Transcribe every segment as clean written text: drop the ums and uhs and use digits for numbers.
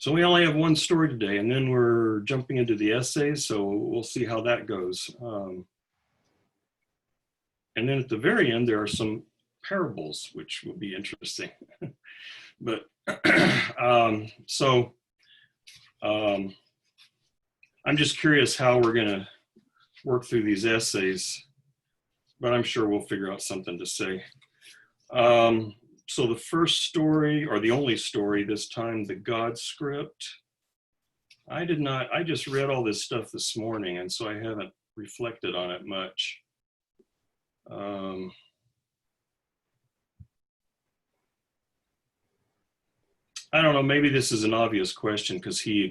So we only have one story today, and then we're jumping into the essays, so we'll see how that goes. And then at the very end, there are some parables, which will be interesting. But I'm just curious how we're going to work through these essays, but I'm sure we'll figure out something to say. So the first story, or the only story this time, the God script. I just read all this stuff this morning, and so I haven't reflected on it much. I don't know, maybe this is an obvious question because he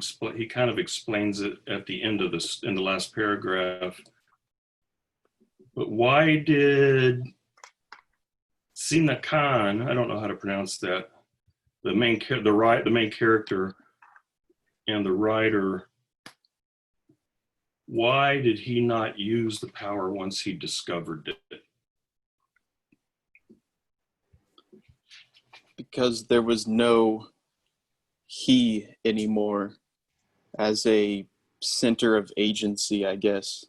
kind of explains it at the end of this, in the last paragraph. But why did Sina Khan, I don't know how to pronounce that, the main character and the writer, why did he not use the power once he discovered it? Because there was no he anymore as a center of agency, I guess.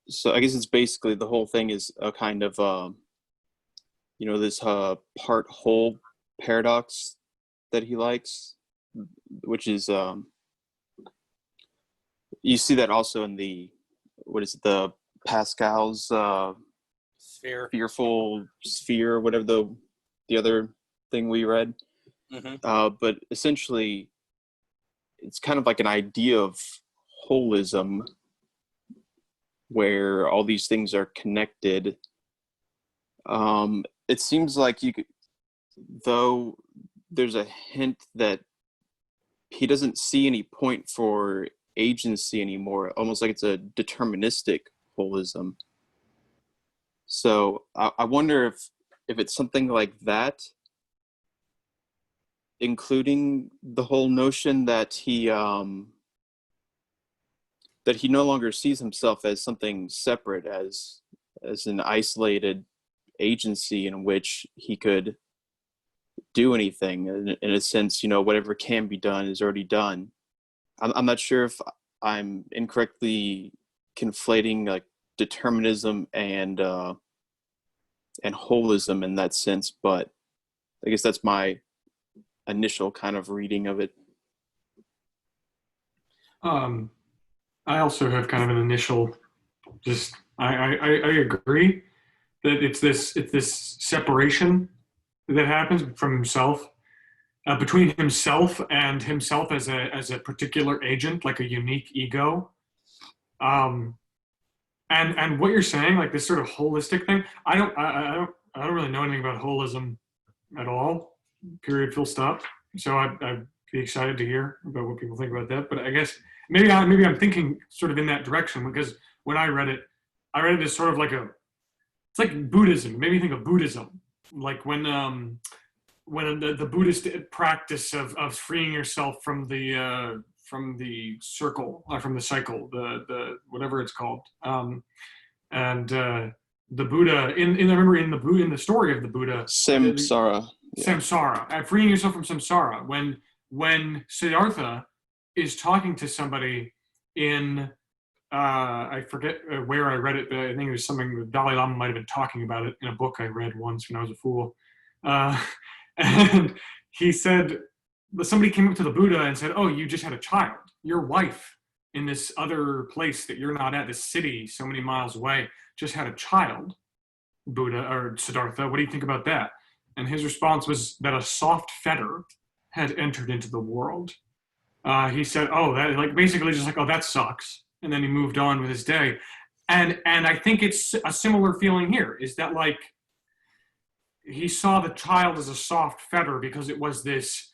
So I guess it's basically, the whole thing is a kind of, this part whole paradox that he likes, which is, you see that also in the Pascal's fearful sphere, whatever the other thing we read. Mm-hmm. But essentially, it's kind of like an idea of holism, where all these things are connected. It seems like though there's a hint that he doesn't see any point for agency anymore, almost like it's a deterministic holism. So I wonder if it's something like that, including the whole notion that he no longer sees himself as something separate, as an isolated agency in which he could do anything. In a sense, whatever can be done is already done. I'm not sure if I'm incorrectly conflating like determinism and holism in that sense, but I guess that's my initial kind of reading of it. I also have kind of an initial, I agree that it's this separation that happens from himself, between himself and himself as a particular agent, like a unique ego. And what you're saying, like this sort of holistic thing, I don't really know anything about holism at all, period, full stop. So I'd be excited to hear about what people think about that. But I guess maybe I'm thinking sort of in that direction, because when I read it as sort of like it's like Buddhism. It made me think of Buddhism, like when the Buddhist practice of freeing yourself from the circle, or from the cycle, the whatever it's called, and the Buddha I remember in the story of the Buddha, samsara. Samsara, freeing yourself from samsara. When Siddhartha is talking to somebody in, I forget where I read it, but I think it was something the Dalai Lama might have been talking about it in a book I read once when I was a fool. And he said, somebody came up to the Buddha and said, "Oh, you just had a child. Your wife in this other place that you're not at, this city so many miles away, just had a child. Buddha or Siddhartha, what do you think about that?" And his response was that a soft fetter had entered into the world. He said, "Oh, that," like basically just like, "Oh, that sucks," and then he moved on with his day. And I think it's a similar feeling here. Is that like he saw the child as a soft fetter because it was this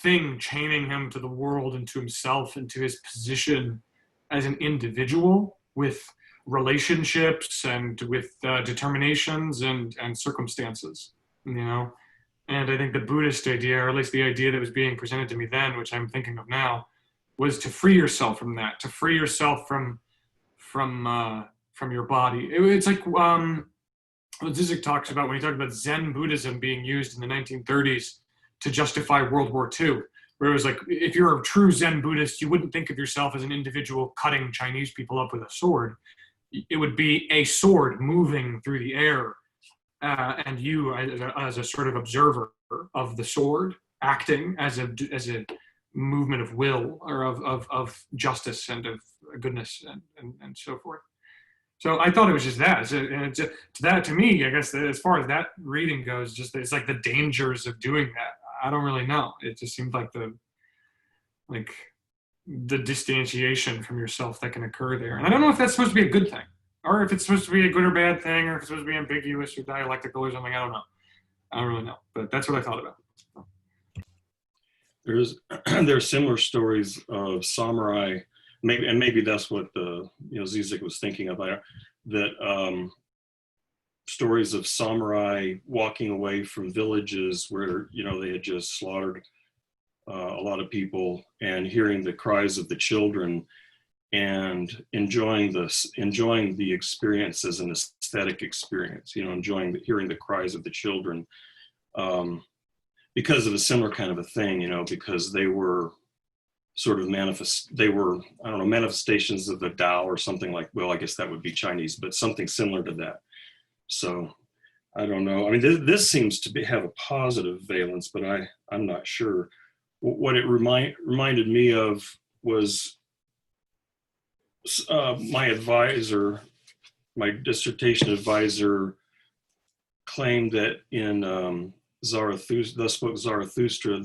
thing chaining him to the world and to himself and to his position as an individual with relationships and with determinations and circumstances, And I think the Buddhist idea, or at least the idea that was being presented to me then, which I'm thinking of now, was to free yourself from that, to free yourself from your body. It's like what Zizek talks about when he talks about Zen Buddhism being used in the 1930s to justify World War II. Where it was like, if you're a true Zen Buddhist, you wouldn't think of yourself as an individual cutting Chinese people up with a sword. It would be a sword moving through the air, and you as a sort of observer of the sword, acting as a movement of will, or of justice and of goodness and so forth. So I thought it was just that. To me, I guess, as far as that reading goes, just it's like the dangers of doing that. I don't really know. It just seemed like the distantiation from yourself that can occur there. And I don't know if that's supposed to be a good thing, or if it's supposed to be a good or bad thing, or if it's supposed to be ambiguous or dialectical or something. I don't know. I don't really know. But that's what I thought about. There's similar stories of samurai, maybe that's what Zizek was thinking of there, that stories of samurai walking away from villages where they had just slaughtered a lot of people, and hearing the cries of the children and enjoying the experience as an aesthetic experience, hearing the cries of the children, because of a similar kind of a thing, because they were sort of manifestations of the Tao or something like, well, I guess that would be Chinese, but something similar to that. So I don't know. I mean, this seems to have a positive valence, but I'm not sure. What it reminded me of was my dissertation advisor claimed that in Zarathustra, Thus Spoke Zarathustra,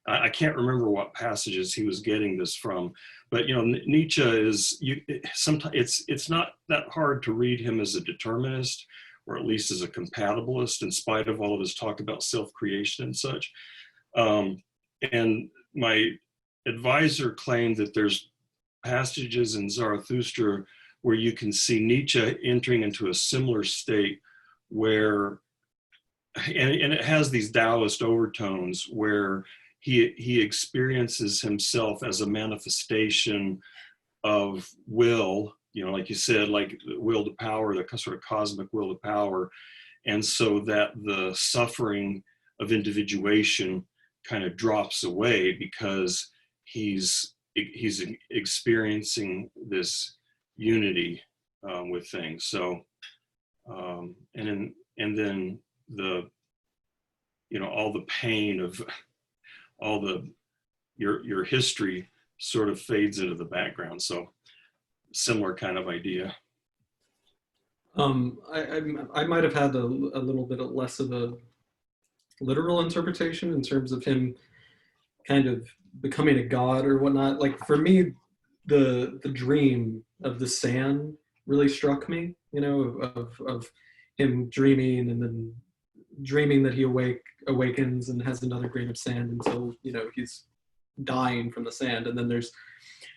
I can't remember what passages he was getting this from, but Nietzsche is, sometimes it's not that hard to read him as a determinist, or at least as a compatibilist, in spite of all of his talk about self-creation and such. And my advisor claimed that there's passages in Zarathustra where you can see Nietzsche entering into a similar state where, and it has these Taoist overtones, where he experiences himself as a manifestation of will, like you said, like will to power, the sort of cosmic will to power. And so that the suffering of individuation kind of drops away because he's experiencing this unity with things. So, and then the, all the pain of all your history sort of fades into the background. So similar kind of idea. I might have had a little bit less of a literal interpretation in terms of him kind of becoming a god or whatnot. Like, for me, the dream of the sand really struck me, of him dreaming, and then dreaming that he awakens and has another grain of sand until he's dying from the sand. And then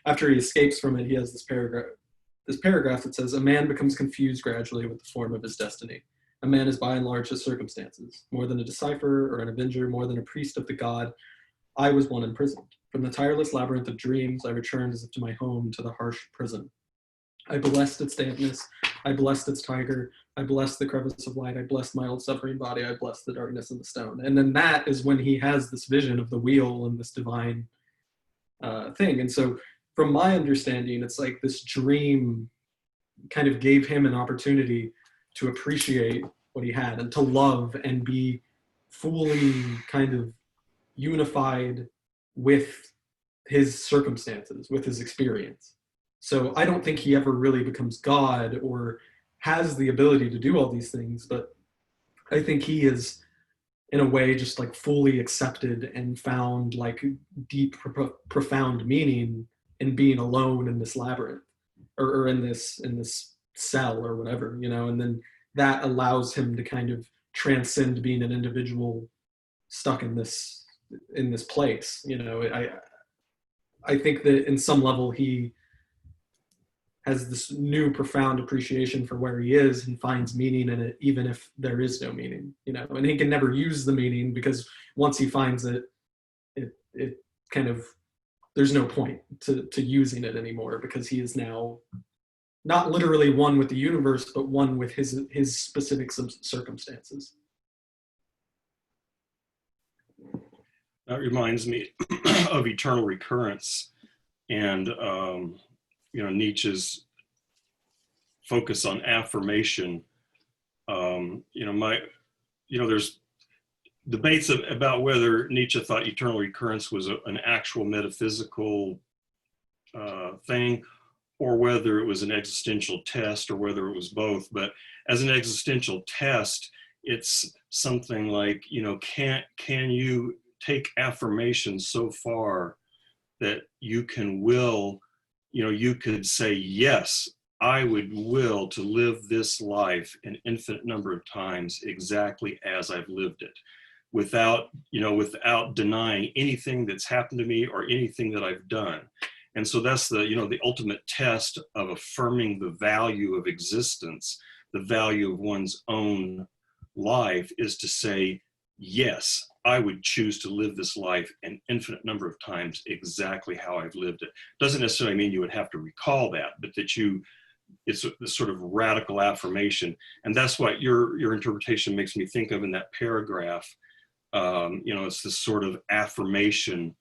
after he escapes from it, he has this paragraph that says, "A man becomes confused gradually with the form of his destiny. A man is by and large his circumstances. More than a decipherer or an avenger, more than a priest of the god, I was one imprisoned. From the tireless labyrinth of dreams, I returned as if to my home, to the harsh prison. I blessed its dampness. I blessed its tiger. I blessed the crevice of light. I blessed my old suffering body. I blessed the darkness and the stone." And then that is when he has this vision of the wheel and this divine thing. And so from my understanding, it's like this dream kind of gave him an opportunity to appreciate what he had and to love and be fully kind of unified with his circumstances, with his experience. So I don't think he ever really becomes God or has the ability to do all these things, but I think he is, in a way, just like fully accepted and found like deep, profound meaning in being alone in this labyrinth, or in this cell or whatever, and then that allows him to kind of transcend being an individual stuck in this place. I think that in some level he has this new profound appreciation for where he is and finds meaning in it, even if there is no meaning, and he can never use the meaning, because once he finds it kind of, there's no point to using it anymore, because he is now not literally one with the universe, but one with his specific circumstances. That reminds me of eternal recurrence and, Nietzsche's focus on affirmation. There's debates about whether Nietzsche thought eternal recurrence was an actual metaphysical thing, or whether it was an existential test, or whether it was both. But as an existential test, it's something like, can you take affirmation so far that you can will, you could say, yes, I would will to live this life an infinite number of times exactly as I've lived it, without denying anything that's happened to me or anything that I've done. And so that's the ultimate test of affirming the value of existence, the value of one's own life, is to say, yes, I would choose to live this life an infinite number of times exactly how I've lived it. Doesn't necessarily mean you would have to recall that, but that it's this sort of radical affirmation. And that's what your interpretation makes me think of in that paragraph. It's this sort of affirmation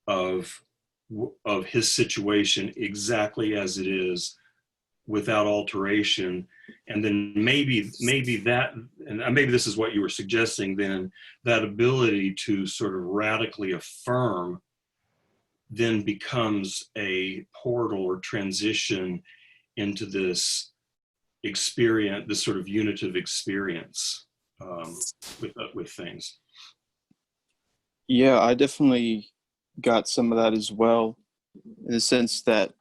of his situation exactly as it is, without alteration. And then maybe that, and maybe this is what you were suggesting then, that ability to sort of radically affirm then becomes a portal or transition into this experience, this sort of unitive experience with things. Yeah, I definitely got some of that as well, in the sense that,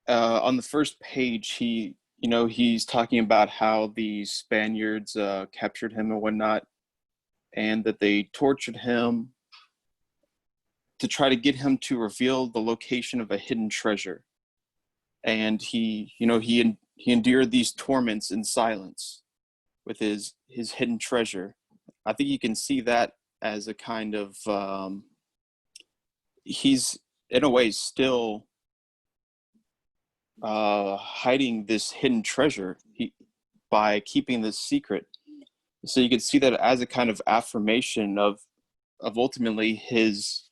on the first page, he's talking about how the Spaniards captured him and whatnot, and that they tortured him to try to get him to reveal the location of a hidden treasure. And he endured these torments in silence with his hidden treasure. I think you can see that as a kind of, he's in a way still hiding this hidden treasure by keeping this secret. So you can see that as a kind of affirmation of ultimately his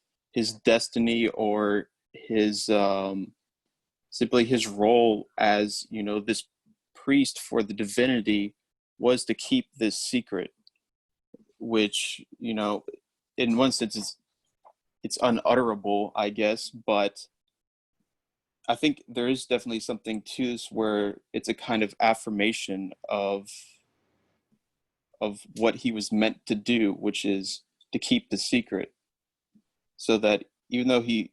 destiny, or his simply his role as this priest for the divinity, was to keep this secret, which in one sense it's unutterable, I guess, but I think there is definitely something to this where it's a kind of affirmation of what he was meant to do, which is to keep the secret. So that even though he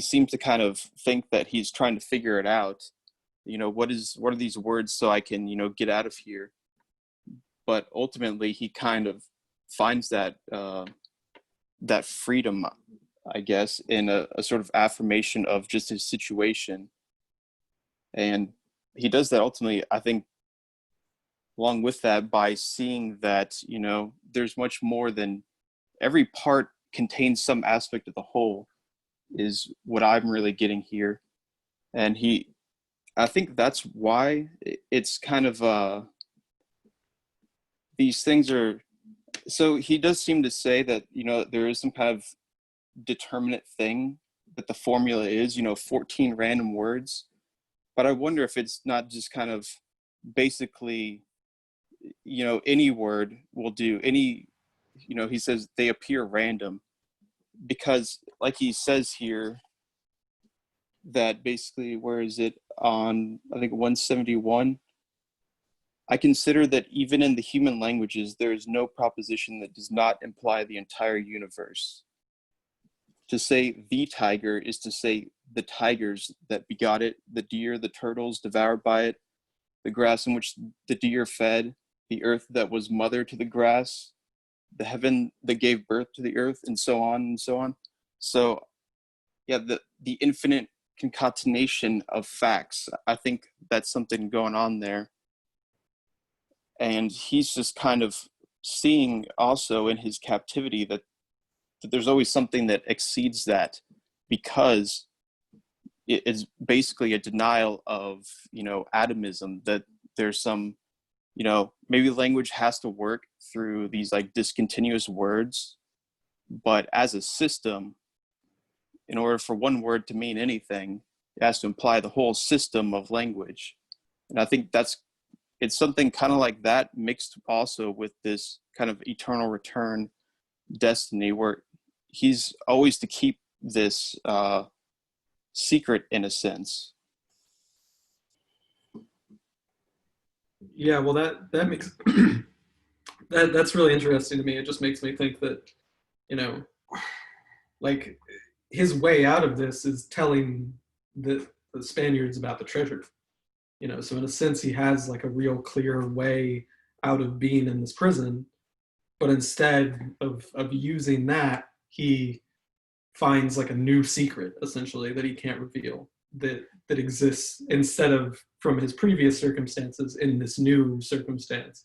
seems to kind of think that he's trying to figure it out, what are these words so I can get out of here, but ultimately he kind of finds that freedom, I guess, in a sort of affirmation of just his situation. And he does that ultimately, I think, along with that, by seeing that, there's much more than every part contains some aspect of the whole, is what I'm really getting here. And I think that's why it's kind of, these things are, so he does seem to say that, there is some kind of determinate thing that the formula is, 14 random words. But I wonder if it's not just kind of basically, any word will do. He says they appear random because, like he says here, that basically, where is it, on, I think, 171, I consider that even in the human languages, there is no proposition that does not imply the entire universe. To say the tiger is to say the tigers that begot it, the deer, the turtles devoured by it, the grass in which the deer fed, the earth that was mother to the grass, the heaven that gave birth to the earth, and so on and so on. So, yeah, the infinite concatenation of facts, I think that's something going on there. And he's just kind of seeing also in his captivity that there's always something that exceeds that, because it is basically a denial of, atomism, that there's some maybe language has to work through these like discontinuous words, but as a system, in order for one word to mean anything, it has to imply the whole system of language. And I think it's something kind of like that mixed also with this kind of eternal return destiny, where he's always to keep this secret in a sense. Yeah, well, that makes that's really interesting to me. It just makes me think that, like, his way out of this is telling the Spaniards about the treasure. So in a sense, he has like a real clear way out of being in this prison, but instead of using that, he finds like a new secret, essentially, that he can't reveal, that exists instead of from his previous circumstances in this new circumstance.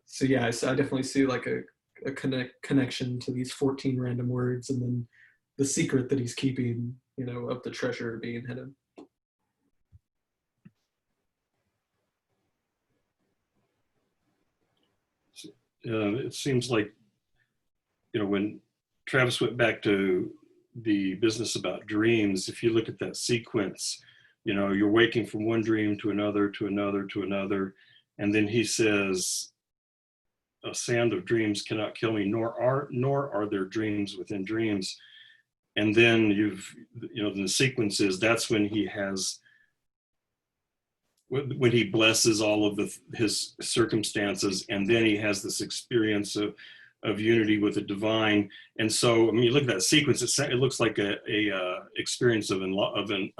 So yeah, I definitely see like a connection to these 14 random words, and then the secret that he's keeping, of the treasure being hidden. It seems like, when Travis went back to the business about dreams, if you look at that sequence, you're waking from one dream to another, to another, to another. And then he says, a sand of dreams cannot kill me, nor are there dreams within dreams. And then the sequence is, that's when he blesses all of his circumstances, and then he has this experience of unity with the divine. And so, you look at that sequence, it looks like a experience of enlightenment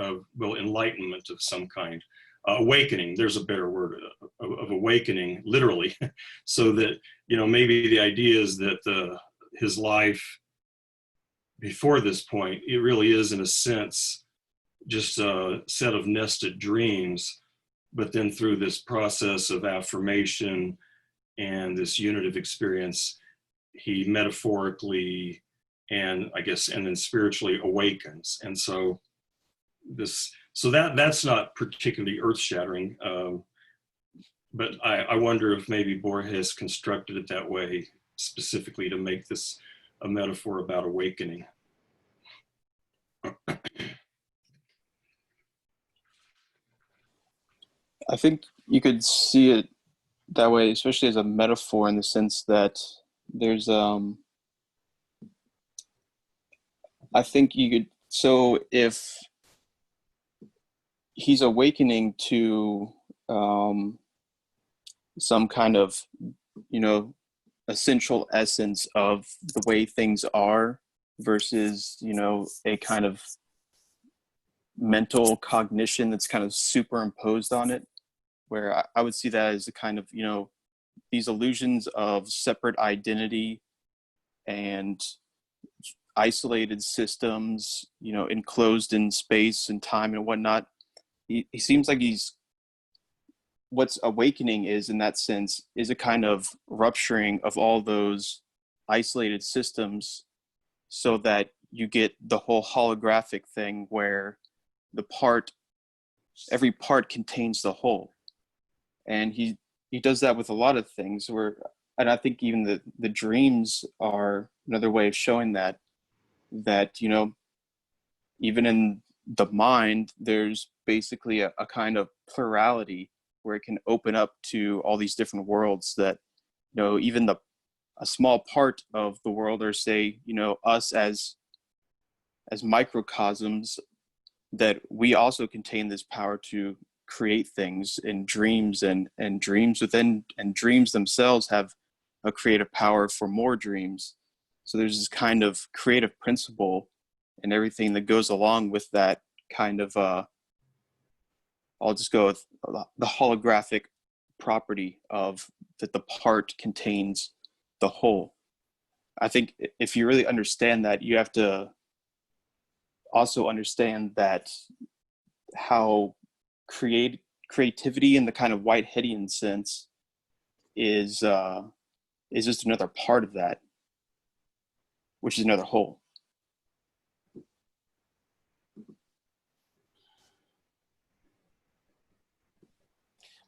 of some kind, awakening. There's a better word, of awakening, literally. So that maybe the idea is that his life before this point, it really is, in a sense, just a set of nested dreams. But then through this process of affirmation and this unitive experience, he metaphorically and then spiritually awakens. And so that's not particularly earth-shattering, but I wonder if maybe Borges constructed it that way specifically to make this a metaphor about awakening. I think you could see it that way, especially as a metaphor, in the sense that there's I think you could, so if he's awakening to some kind of essential essence of the way things are versus a kind of mental cognition that's kind of superimposed on it, where I would see that as a kind of these illusions of separate identity and isolated systems, enclosed in space and time and whatnot. He seems like what's awakening is, in that sense, is a kind of rupturing of all those isolated systems, so that you get the whole holographic thing where every part contains the whole. And he does that with a lot of things, and I think even the dreams are another way of showing that even in the mind, there's basically a kind of plurality where it can open up to all these different worlds that, even a small part of the world, or say, us as microcosms, that we also contain this power to create things in dreams, and dreams within, and dreams themselves have a creative power for more dreams. So there's this kind of creative principle and everything that goes along with that kind of, I'll just go with the holographic property of that the part contains the whole. I think if you really understand that, you have to also understand that how creativity in the kind of Whiteheadian sense is just another part of that, which is another whole.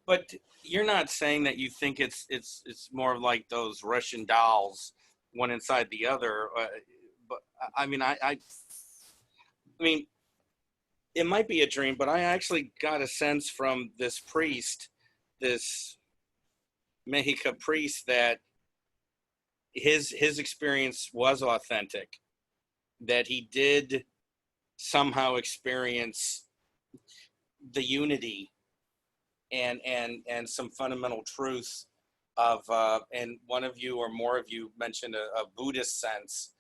But you're not saying that you think it's more like those Russian dolls, one inside the other, but I mean, I mean, it might be a dream, but I actually got a sense from this priest, this Mexica priest, that his experience was authentic, that he did somehow experience the unity and some fundamental truths of and one of you or more of you mentioned a Buddhist sense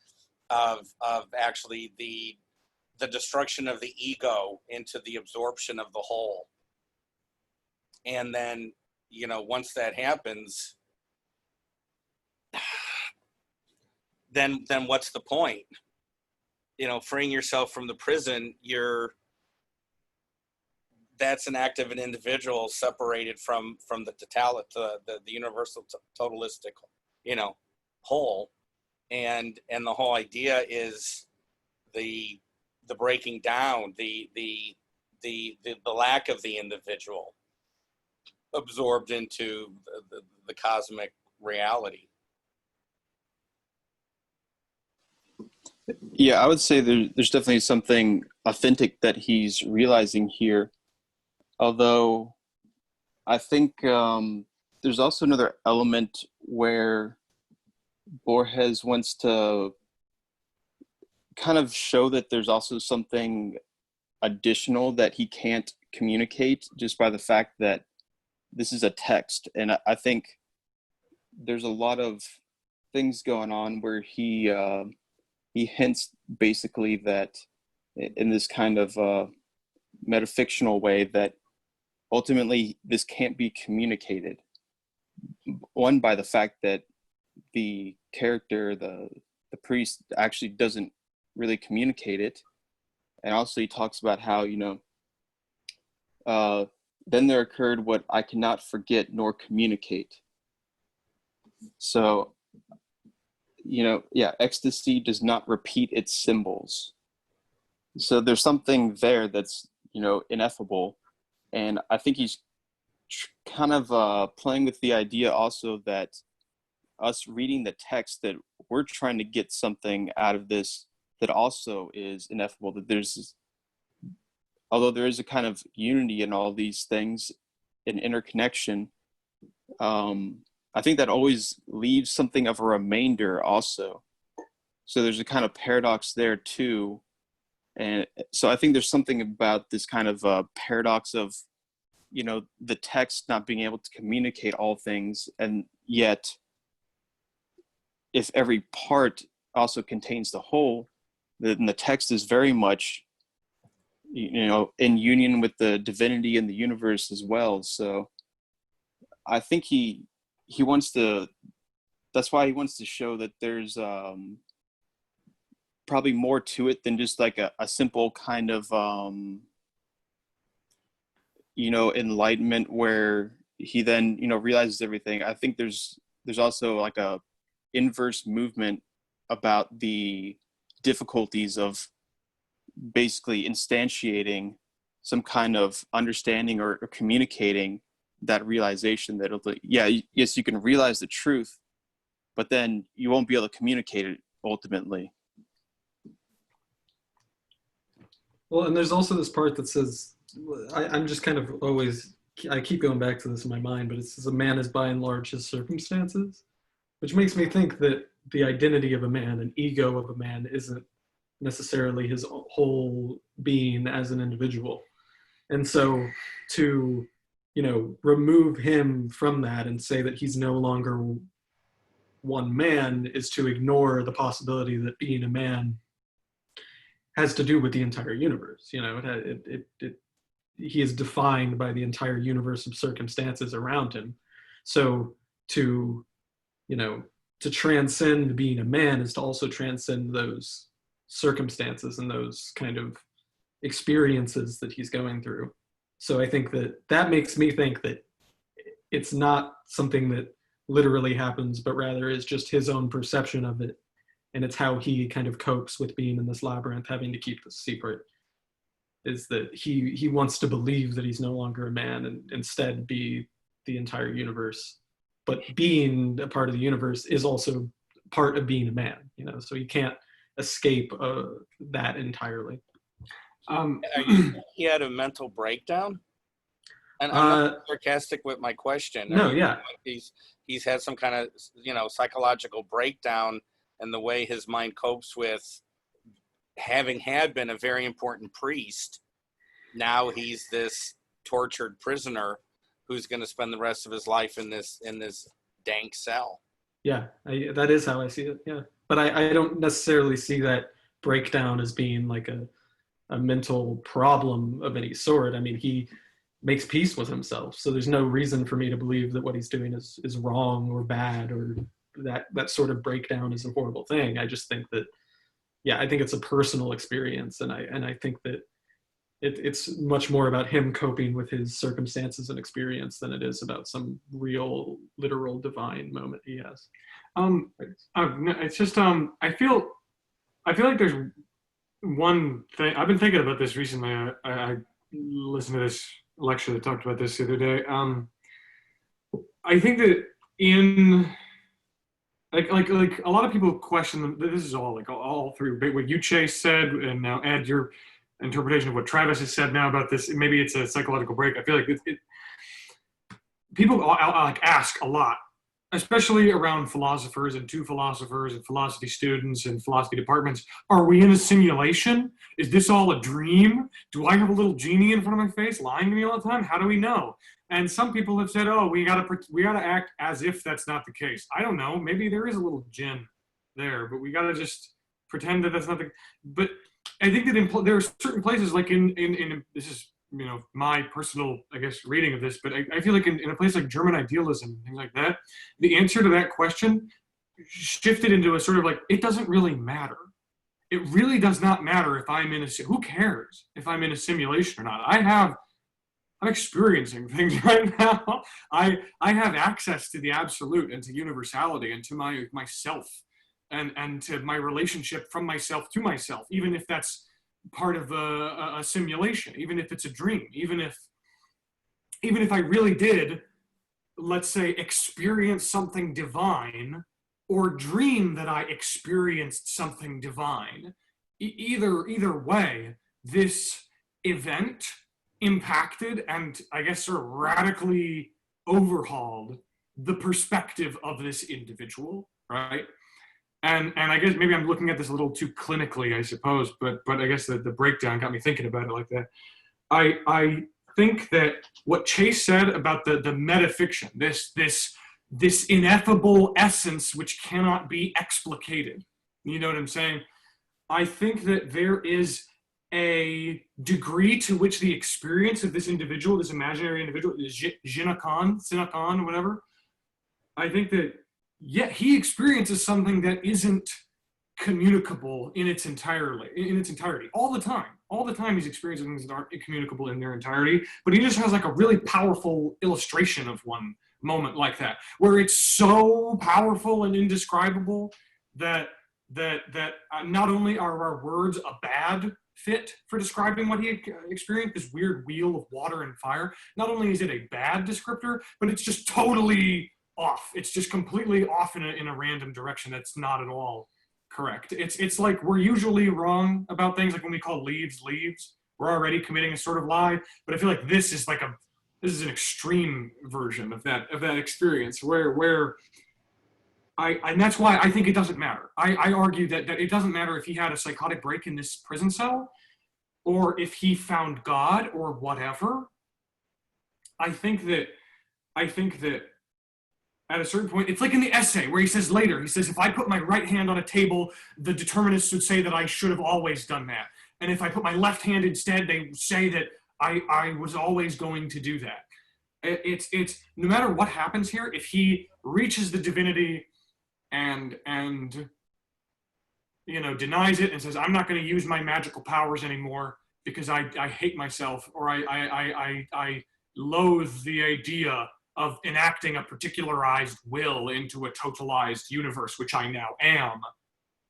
of actually the destruction of the ego into the absorption of the whole. And then, you know, once that happens, then what's the point? You know, freeing yourself from the prison, that's an act of an individual separated from the totality, the universal totalistic, you know, whole. And the whole idea is the breaking down, the lack of the individual absorbed into the cosmic reality. Yeah, I would say there's definitely something authentic that he's realizing here. Although I think there's also another element where Borges wants to kind of show that there's also something additional that he can't communicate just by the fact that this is a text. And I think there's a lot of things going on where he hints basically that in this kind of metafictional way that ultimately this can't be communicated. One, by the fact that the character, the priest, actually doesn't really communicate it. And also he talks about how, you know, then there occurred what I cannot forget nor communicate. So, you know, yeah, ecstasy does not repeat its symbols. So there's something there that's, you know, ineffable. And I think he's kind of playing with the idea also that us reading the text, that we're trying to get something out of this that also is ineffable, that there's, although there is a kind of unity in all these things, an interconnection, I think that always leaves something of a remainder also. So there's a kind of paradox there too. And so I think there's something about this kind of paradox of, you know, the text not being able to communicate all things, and yet if every part also contains the whole, then the text is very much, you know, in union with the divinity in the universe as well. So I think he wants to, that's why he wants to show that there's probably more to it than just like a simple kind of you know, enlightenment where he then, you know, realizes everything. I think there's also like a inverse movement about the difficulties of basically instantiating some kind of understanding or communicating that realization that, yeah, yes, you can realize the truth, but then you won't be able to communicate it ultimately. Well, and there's also this part that says, I'm just kind of always, I keep going back to this in my mind, but it says a man is by and large his circumstances, which makes me think that the identity of a man, an ego of a man, isn't necessarily his whole being as an individual. And so to, you know, remove him from that and say that he's no longer one man is to ignore the possibility that being a man has to do with the entire universe. You know, he is defined by the entire universe of circumstances around him. So to, you know, to transcend being a man is to also transcend those circumstances and those kind of experiences that he's going through. So I think that makes me think that it's not something that literally happens, but rather is just his own perception of it. And it's how he kind of copes with being in this labyrinth, having to keep this secret, is that he wants to believe that he's no longer a man and instead be the entire universe, but being a part of the universe is also part of being a man, you know, so you can't escape that entirely. He had a mental breakdown, and I'm not sarcastic with my question. No, I mean, yeah, he's had some kind of, you know, psychological breakdown, and the way his mind copes with having had been a very important priest. Now he's this tortured prisoner who's going to spend the rest of his life in this dank cell. Yeah, that is how I see it. Yeah, but I don't necessarily see that breakdown as being like a mental problem of any sort. I mean, he makes peace with himself, so there's no reason for me to believe that what he's doing is wrong or bad, or that sort of breakdown is a horrible thing. I just think that, yeah, I think it's a personal experience, and I think that it's much more about him coping with his circumstances and experience than it is about some real, literal, divine moment he has. It's just I feel like there's one thing I've been thinking about this recently. I listened to this lecture that talked about this the other day. I think that in like a lot of people question this is all through what you, Chase, said, and now add your interpretation of what Travis has said now about this. Maybe it's a psychological break. I feel like people ask a lot, especially around philosophers and to philosophers and philosophy students and philosophy departments. Are we in a simulation? Is this all a dream? Do I have a little genie in front of my face lying to me all the time? How do we know? And some people have said, oh, we gotta act as if that's not the case. I don't know. Maybe there is a little djinn there, but we gotta just pretend that that's not the. But I think that there are certain places, like in this is, you know, my personal, I guess, reading of this, but I feel like in a place like German idealism, things like that, the answer to that question shifted into a sort of like, it doesn't really matter. It really does not matter if I'm in who cares if I'm in a simulation or not? I'm experiencing things right now. I have access to the absolute and to universality and to myself and to my relationship from myself to myself, even if that's part of a simulation, even if it's a dream, even if I really did, let's say, experience something divine or dream that I experienced something divine. Either way, this event impacted and I guess sort of radically overhauled the perspective of this individual, right? And I guess maybe I'm looking at this a little too clinically, I suppose, but I guess the breakdown got me thinking about it like that. I think that what Chase said about the metafiction, this ineffable essence which cannot be explicated, you know what I'm saying? I think that there is a degree to which the experience of this individual, this imaginary individual, is Sinakan, whatever. I think that, yeah, he experiences something that isn't communicable in its entirety. All the time he's experiencing things that aren't communicable in their entirety, but he just has like a really powerful illustration of one moment like that, where it's so powerful and indescribable that not only are our words a bad fit for describing what he experienced, this weird wheel of water and fire, not only is it a bad descriptor, but it's just totally off. It's just completely off in a random direction that's not at all correct. It's like we're usually wrong about things, like when we call leaves, we're already committing a sort of lie. But I feel like this is an extreme version of that experience where and that's why I think it doesn't matter. I argue that it doesn't matter if he had a psychotic break in this prison cell or if he found God or whatever. I think that at a certain point, it's like in the essay where he says, if I put my right hand on a table, the determinists would say that I should have always done that. And if I put my left hand instead, they say that I was always going to do that. It's no matter what happens here, if he reaches the divinity and you know, denies it and says, I'm not going to use my magical powers anymore because I hate myself, or I loathe the idea of enacting a particularized will into a totalized universe, which I now am,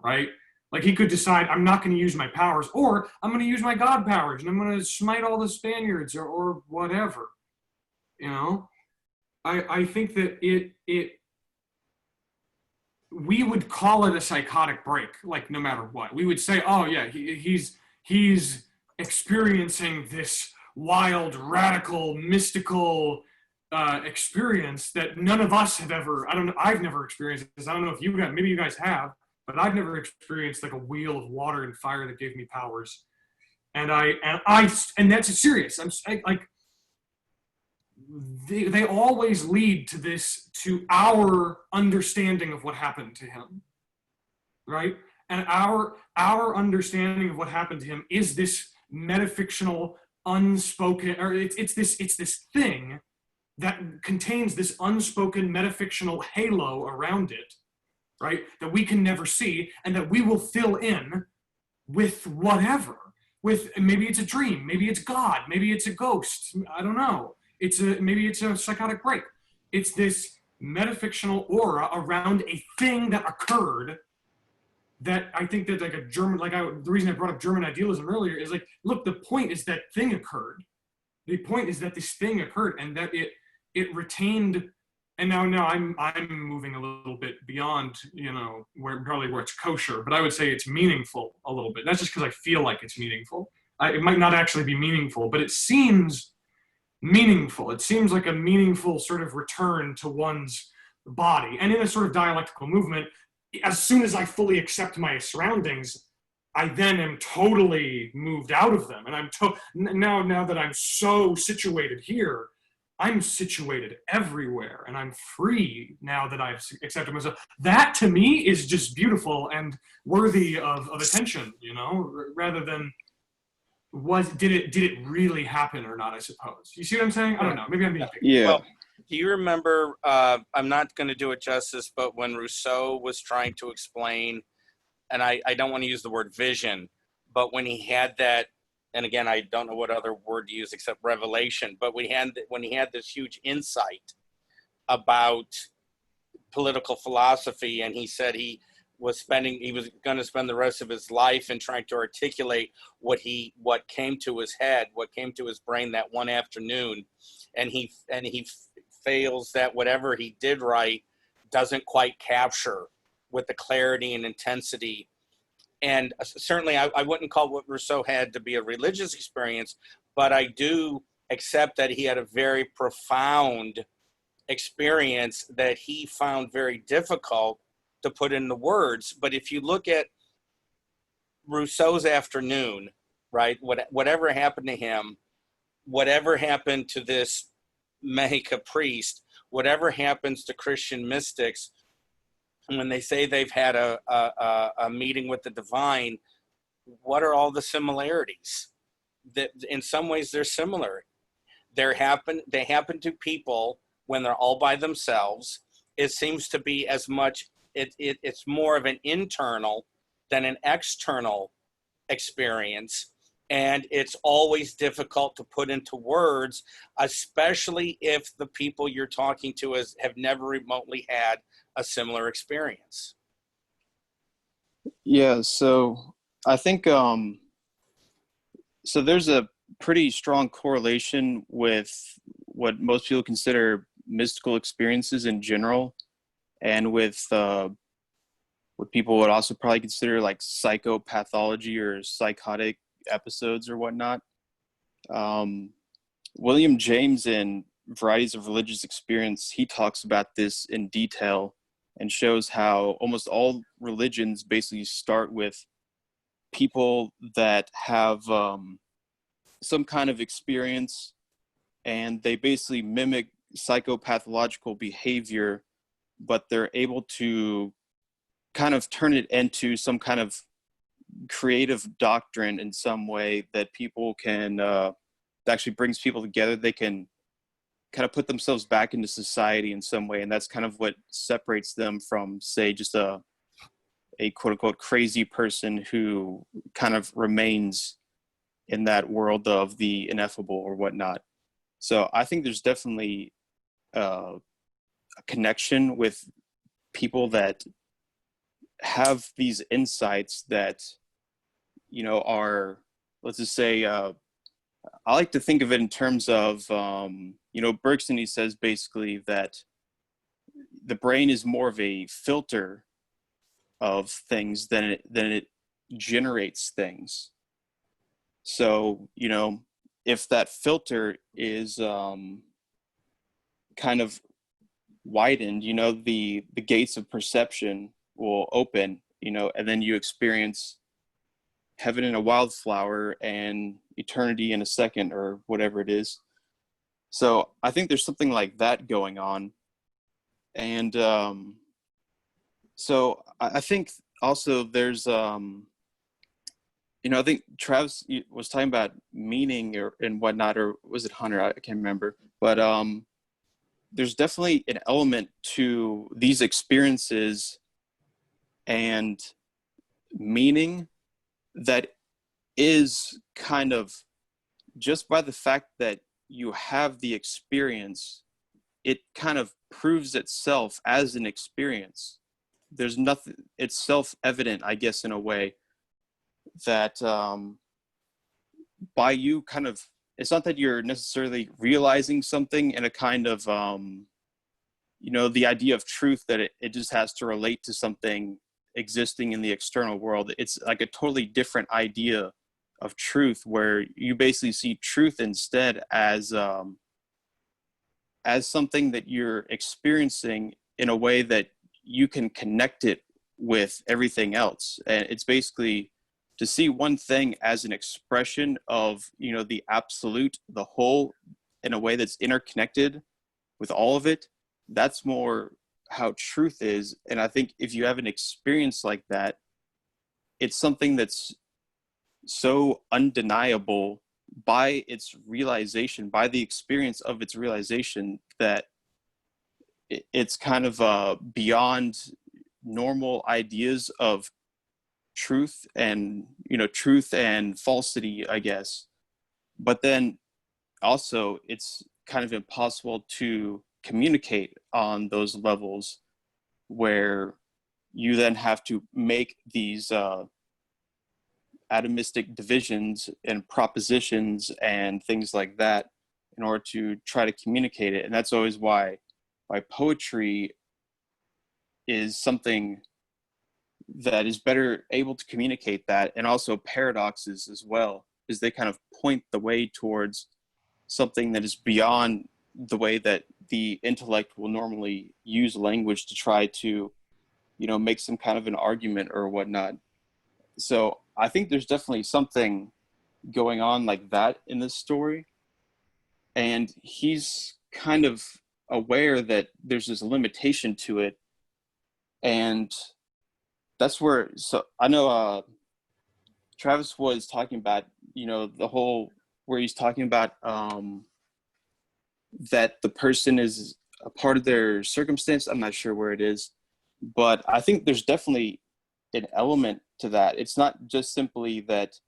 right? Like he could decide, I'm not going to use my powers, or I'm going to use my God powers, and I'm going to smite all the Spaniards or whatever, you know? I think that we would call it a psychotic break, like no matter what. We would say, oh yeah, he's experiencing this wild, radical, mystical experience that none of us have ever, I've never experienced this. I don't know if you guys, maybe you guys have, but I've never experienced like a wheel of water and fire that gave me powers. And that's serious. They always lead to our understanding of what happened to him, right? And our understanding of what happened to him is this metafictional, unspoken, or it's this thing that contains this unspoken metafictional halo around it, right? That we can never see, and that we will fill in with whatever. With maybe it's a dream, maybe it's God, maybe it's a ghost. I don't know. Maybe it's a psychotic break. It's this metafictional aura around a thing that occurred that I think that like a German, the reason I brought up German idealism earlier is like, look, the point is that thing occurred. The point is that this thing occurred and that it retained, and now I'm moving a little bit beyond, where it's kosher, but I would say it's meaningful a little bit. That's just because I feel like it's meaningful. It might not actually be meaningful, but it seems meaningful. It seems like a meaningful sort of return to one's body. And in a sort of dialectical movement, as soon as I fully accept my surroundings, I then am totally moved out of them. And now that I'm so situated here, I'm situated everywhere, and I'm free now that I've accepted myself. That to me is just beautiful and worthy of attention, rather than did it really happen or not, I suppose. You see what I'm saying? I don't know. Maybe I'm being picky. Yeah. Well, do you remember, I'm not going to do it justice, but when Rousseau was trying to explain, and I don't want to use the word vision, but when he had that, and again, I don't know what other word to use except revelation, but when he had this huge insight about political philosophy, and he said he was going to spend the rest of his life in trying to articulate what came to his head, what came to his brain that one afternoon, and he fails that whatever he did write doesn't quite capture with the clarity and intensity. And certainly I wouldn't call what Rousseau had to be a religious experience, but I do accept that he had a very profound experience that he found very difficult to put into words. But if you look at Rousseau's afternoon, right, whatever happened to him, whatever happened to this Mexica priest, whatever happens to Christian mystics, when they say they've had a meeting with the divine, what are all the similarities? That in some ways they're similar. They happen to people when they're all by themselves. It seems to be as much, it's more of an internal than an external experience. And it's always difficult to put into words, especially if the people you're talking to have never remotely had a similar experience. Yeah, so I think so there's a pretty strong correlation with what most people consider mystical experiences in general, and with what people would also probably consider like psychopathology or psychotic episodes or whatnot. William James in Varieties of Religious Experience, he talks about this in detail and shows how almost all religions basically start with people that have some kind of experience, and they basically mimic psychopathological behavior, but they're able to kind of turn it into some kind of creative doctrine in some way that people can that actually brings people together. They can kind of put themselves back into society in some way, and that's kind of what separates them from, say, just a quote unquote crazy person who kind of remains in that world of the ineffable or whatnot. So I think there's definitely a connection with people that have these insights that, are, let's just say, I like to think of it in terms of, Bergson, he says basically that the brain is more of a filter of things than it generates things. So, if that filter is kind of widened, the gates of perception will open, and then you experience heaven in a wildflower and eternity in a second, or whatever it is. So I think there's something like that going on. And so I think also there's, I think Travis was talking about meaning and whatnot, or was it Hunter? I can't remember. But there's definitely an element to these experiences and meaning that is kind of, just by the fact that you have the experience, it kind of proves itself as an experience. There's nothing, it's self-evident, I guess, in a way, that by you kind of, it's not that you're necessarily realizing something in a kind of, the idea of truth that it just has to relate to something existing in the external world. It's like a totally different idea of truth, where you basically see truth instead as something that you're experiencing in a way that you can connect it with everything else. And it's basically to see one thing as an expression of, the absolute, the whole, in a way that's interconnected with all of it. That's more how truth is. And I think if you have an experience like that, it's something that's so undeniable by its realization, by the experience of its realization, that it's kind of beyond normal ideas of truth and falsity, I guess. But then also it's kind of impossible to communicate on those levels, where you then have to make these atomistic divisions and propositions and things like that in order to try to communicate it. And that's always why poetry is something that is better able to communicate that, and also paradoxes as well, because they kind of point the way towards something that is beyond the way that the intellect will normally use language to try to, make some kind of an argument or whatnot. So I think there's definitely something going on like that in this story. And he's kind of aware that there's this limitation to it. And that's where, so I know Travis was talking about, the whole, where he's talking about that the person is a part of their circumstance. I'm not sure where it is, but I think there's definitely an element to that. It's not just simply that,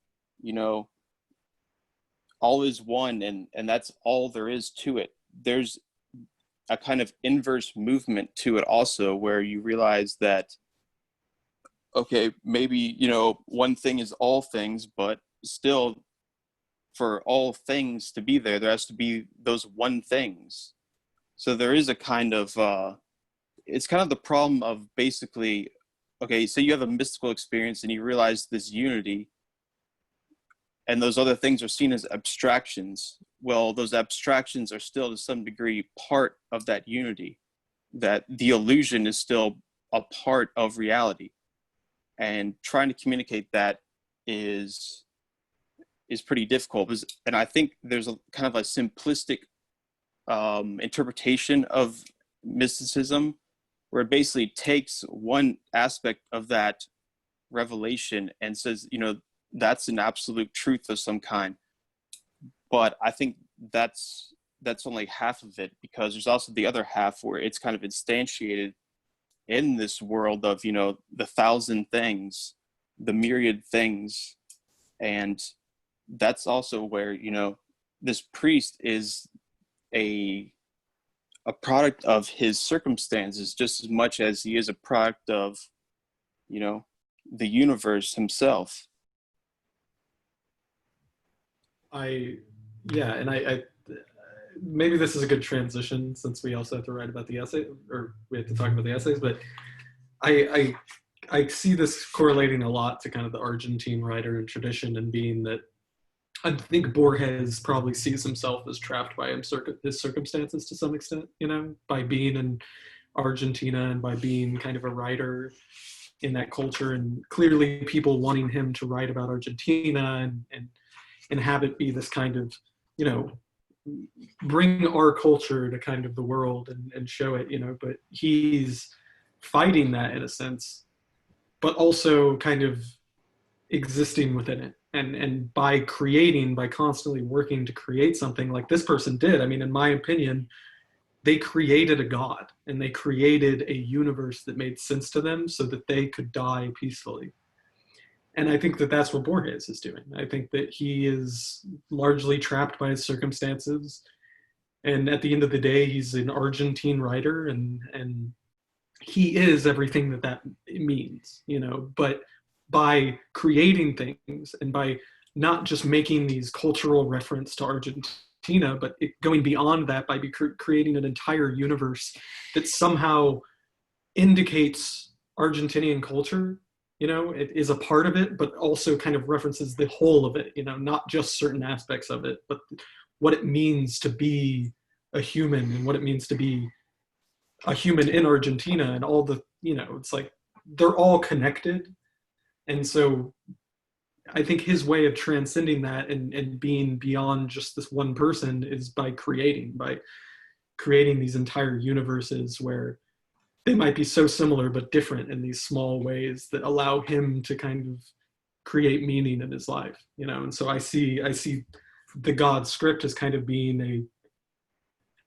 all is one and that's all there is to it. There's a kind of inverse movement to it also, where you realize that, okay, maybe, one thing is all things, but still, for all things to be there has to be those one things. So there is a kind of, it's kind of the problem of basically, okay, so you have a mystical experience and you realize this unity, and those other things are seen as abstractions. Well, those abstractions are still to some degree part of that unity, that the illusion is still a part of reality. And trying to communicate that is pretty difficult. And I think there's a kind of a simplistic interpretation of mysticism, where it basically takes one aspect of that revelation and says, that's an absolute truth of some kind. But I think that's only half of it, because there's also the other half where it's kind of instantiated in this world of, the thousand things, the myriad things. And that's also where, this priest is a product of his circumstances just as much as he is a product of, the universe himself. I yeah, and I maybe this is a good transition since we also have to write about the essay, or we have to talk about the essays, but I see this correlating a lot to kind of the Argentine writer and tradition, and being that I think Borges probably sees himself as trapped by his circumstances to some extent, you know, by being in Argentina and by being kind of a writer in that culture, and clearly people wanting him to write about Argentina and have it be this kind of, you know, bring our culture to kind of the world and show it, you know, but he's fighting that in a sense, but also kind of existing within it. And by constantly working to create something like this person did, I mean, in my opinion, they created a god and they created a universe that made sense to them so that they could die peacefully. And I think that that's what Borges is doing. I think that he is largely trapped by his circumstances. And at the end of the day, he's an Argentine writer, and he is everything that means, you know. But by creating things and by not just making these cultural reference to Argentina, but going beyond that by creating an entire universe that somehow indicates Argentinian culture, you know, it is a part of it, but also kind of references the whole of it, you know, not just certain aspects of it, but what it means to be a human and what it means to be a human in Argentina, and all the, you know, it's like they're all connected. And so I think his way of transcending that and being beyond just this one person is by creating these entire universes where they might be so similar but different in these small ways that allow him to kind of create meaning in his life, you know. And so I see the God script as kind of being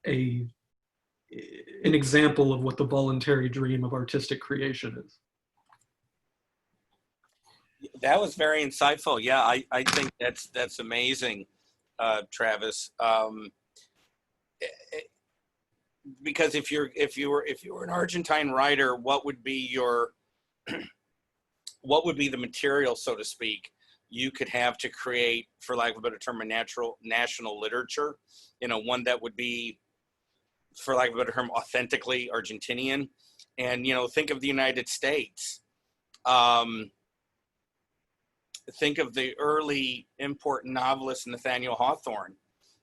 an example of what the voluntary dream of artistic creation is. That was very insightful. Yeah, I think that's amazing, Travis. Because if you were an Argentine writer, what would be the material, so to speak, you could have to create, for lack of a better term, a national literature, you know, one that would be, for lack of a better term, authentically Argentinian. And, you know, think of the United States. Think of the early important novelist Nathaniel Hawthorne.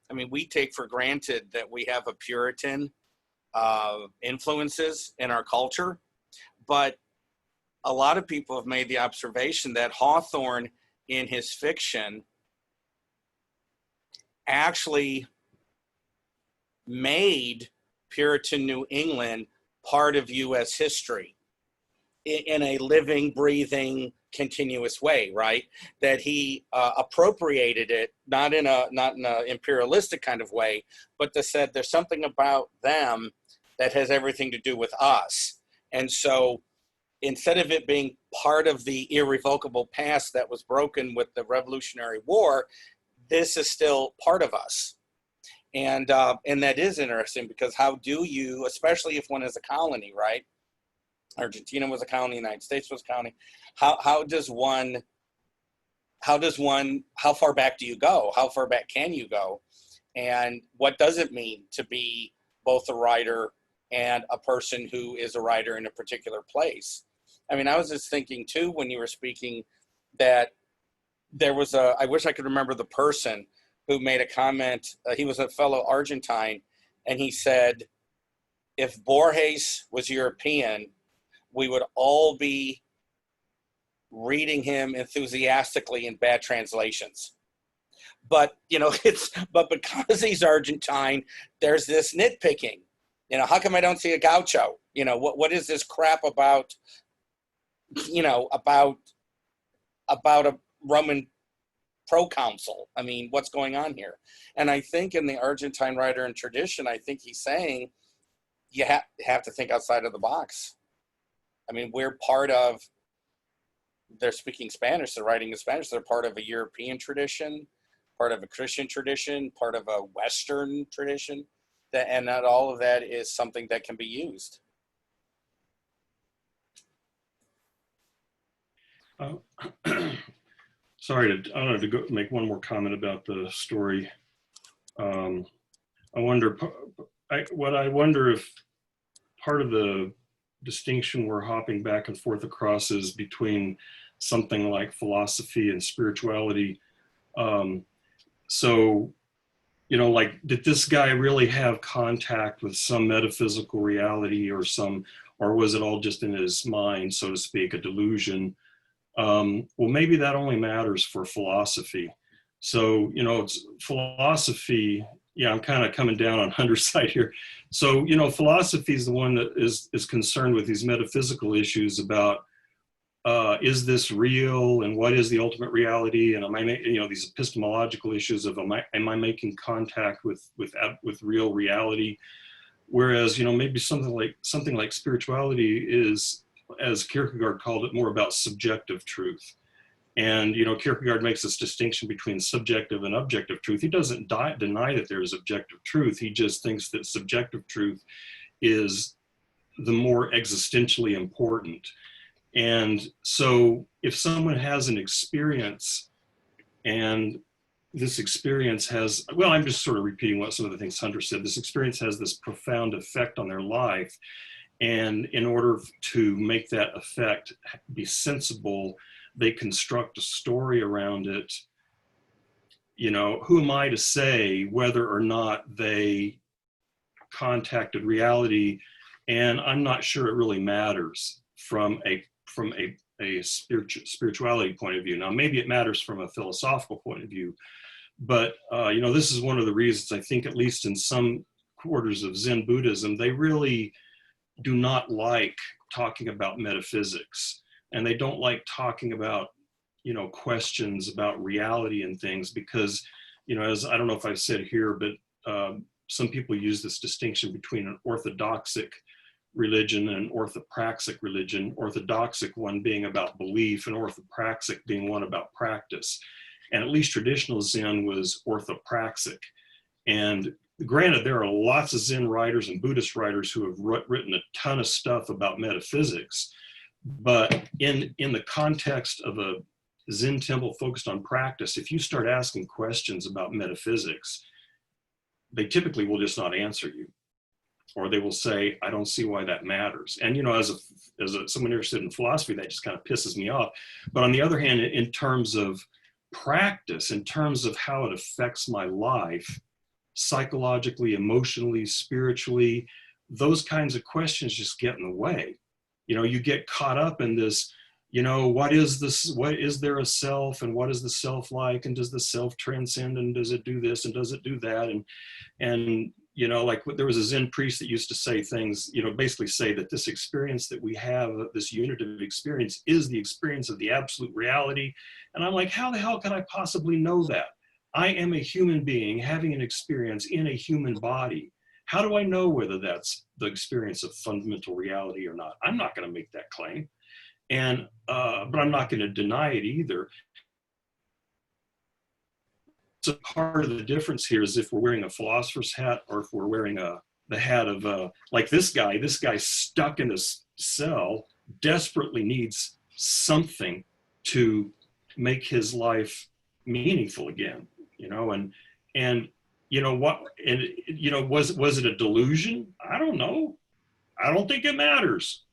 I mean, we take for granted that we have a Puritan influences in our culture, but a lot of people have made the observation that Hawthorne in his fiction actually made Puritan New England part of U.S. history in a living, breathing, continuous way, right? That he appropriated it, not in a imperialistic kind of way, but that said there's something about them that has everything to do with us. And so instead of it being part of the irrevocable past that was broken with the Revolutionary War, this is still part of us. And that is interesting, because how do you, especially if one is a colony, right? Argentina was a colony, the United States was a colony. How far back do you go? How far back can you go? And what does it mean to be both a writer and a person who is a writer in a particular place? I mean, I was just thinking too, when you were speaking, that there was I wish I could remember the person who made a comment. He was a fellow Argentine, and he said, if Borges was European, we would all be reading him enthusiastically in bad translations. But, you know, but because he's Argentine, there's this nitpicking. You know, how come I don't see a gaucho? You know, what is this crap about, you know, about a Roman proconsul? I mean, what's going on here? And I think in the Argentine writer and tradition, I think he's saying you have to think outside of the box. I mean, we're part of, they're speaking Spanish, they're writing in Spanish, they're part of a European tradition, part of a Christian tradition, part of a Western tradition, and not all of that is something that can be used. Sorry, I wanted to make one more comment about the story. I wonder, what I wonder if part of the distinction we're hopping back and forth across is between something like philosophy and spirituality. So, you know, like, did this guy really have contact with some metaphysical reality or was it all just in his mind, so to speak, a delusion? Well, maybe that only matters for philosophy. So, you know, it's philosophy. Yeah, I'm kind of coming down on Hunter's side here. So, you know, philosophy is the one that is concerned with these metaphysical issues about, is this real, and what is the ultimate reality, and am I, you know, these epistemological issues of am I making contact with real reality? Whereas, you know, maybe something like spirituality is, as Kierkegaard called it, more about subjective truth. And, you know, Kierkegaard makes this distinction between subjective and objective truth. He doesn't deny that there is objective truth. He just thinks that subjective truth is the more existentially important. And so if someone has an experience, and this experience has, well, I'm just sort of repeating what some of the things Hunter said, this experience has this profound effect on their life. And in order to make that effect be sensible, they construct a story around it. You know, who am I to say whether or not they contacted reality? And I'm not sure it really matters from a spirituality point of view. Now, maybe it matters from a philosophical point of view, but you know, this is one of the reasons I think, at least in some quarters of Zen Buddhism, they really do not like talking about metaphysics, and they don't like talking about, you know, questions about reality and things, because, you know, as I don't know if I've said here, but some people use this distinction between an orthodoxic religion and an orthopraxic religion, orthodoxic one being about belief and orthopraxic being one about practice. And at least traditional Zen was orthopraxic. And granted, there are lots of Zen writers and Buddhist writers who have written a ton of stuff about metaphysics, but in the context of a Zen temple focused on practice, if you start asking questions about metaphysics, they typically will just not answer you. Or they will say, I don't see why that matters. And, you know, as someone interested in philosophy, that just kind of pisses me off. But on the other hand, in terms of practice, in terms of how it affects my life, psychologically, emotionally, spiritually, those kinds of questions just get in the way. You know, you get caught up in this, you know, what is there a self, and what is the self like, and does the self transcend, and does it do this, and does it do that? And you know, like there was a Zen priest that used to say things, you know, basically say that this experience that we have, this unitive experience, is the experience of the absolute reality. And I'm like, how the hell can I possibly know that? I am a human being having an experience in a human body. How do I know whether that's the experience of fundamental reality or not? I'm not going to make that claim. And, but I'm not going to deny it either. So part of the difference here is if we're wearing a philosopher's hat, or if we're wearing the hat of like this guy stuck in this cell, desperately needs something to make his life meaningful again, you know, and you know what, and you know, was it a delusion? I don't know. I don't think it matters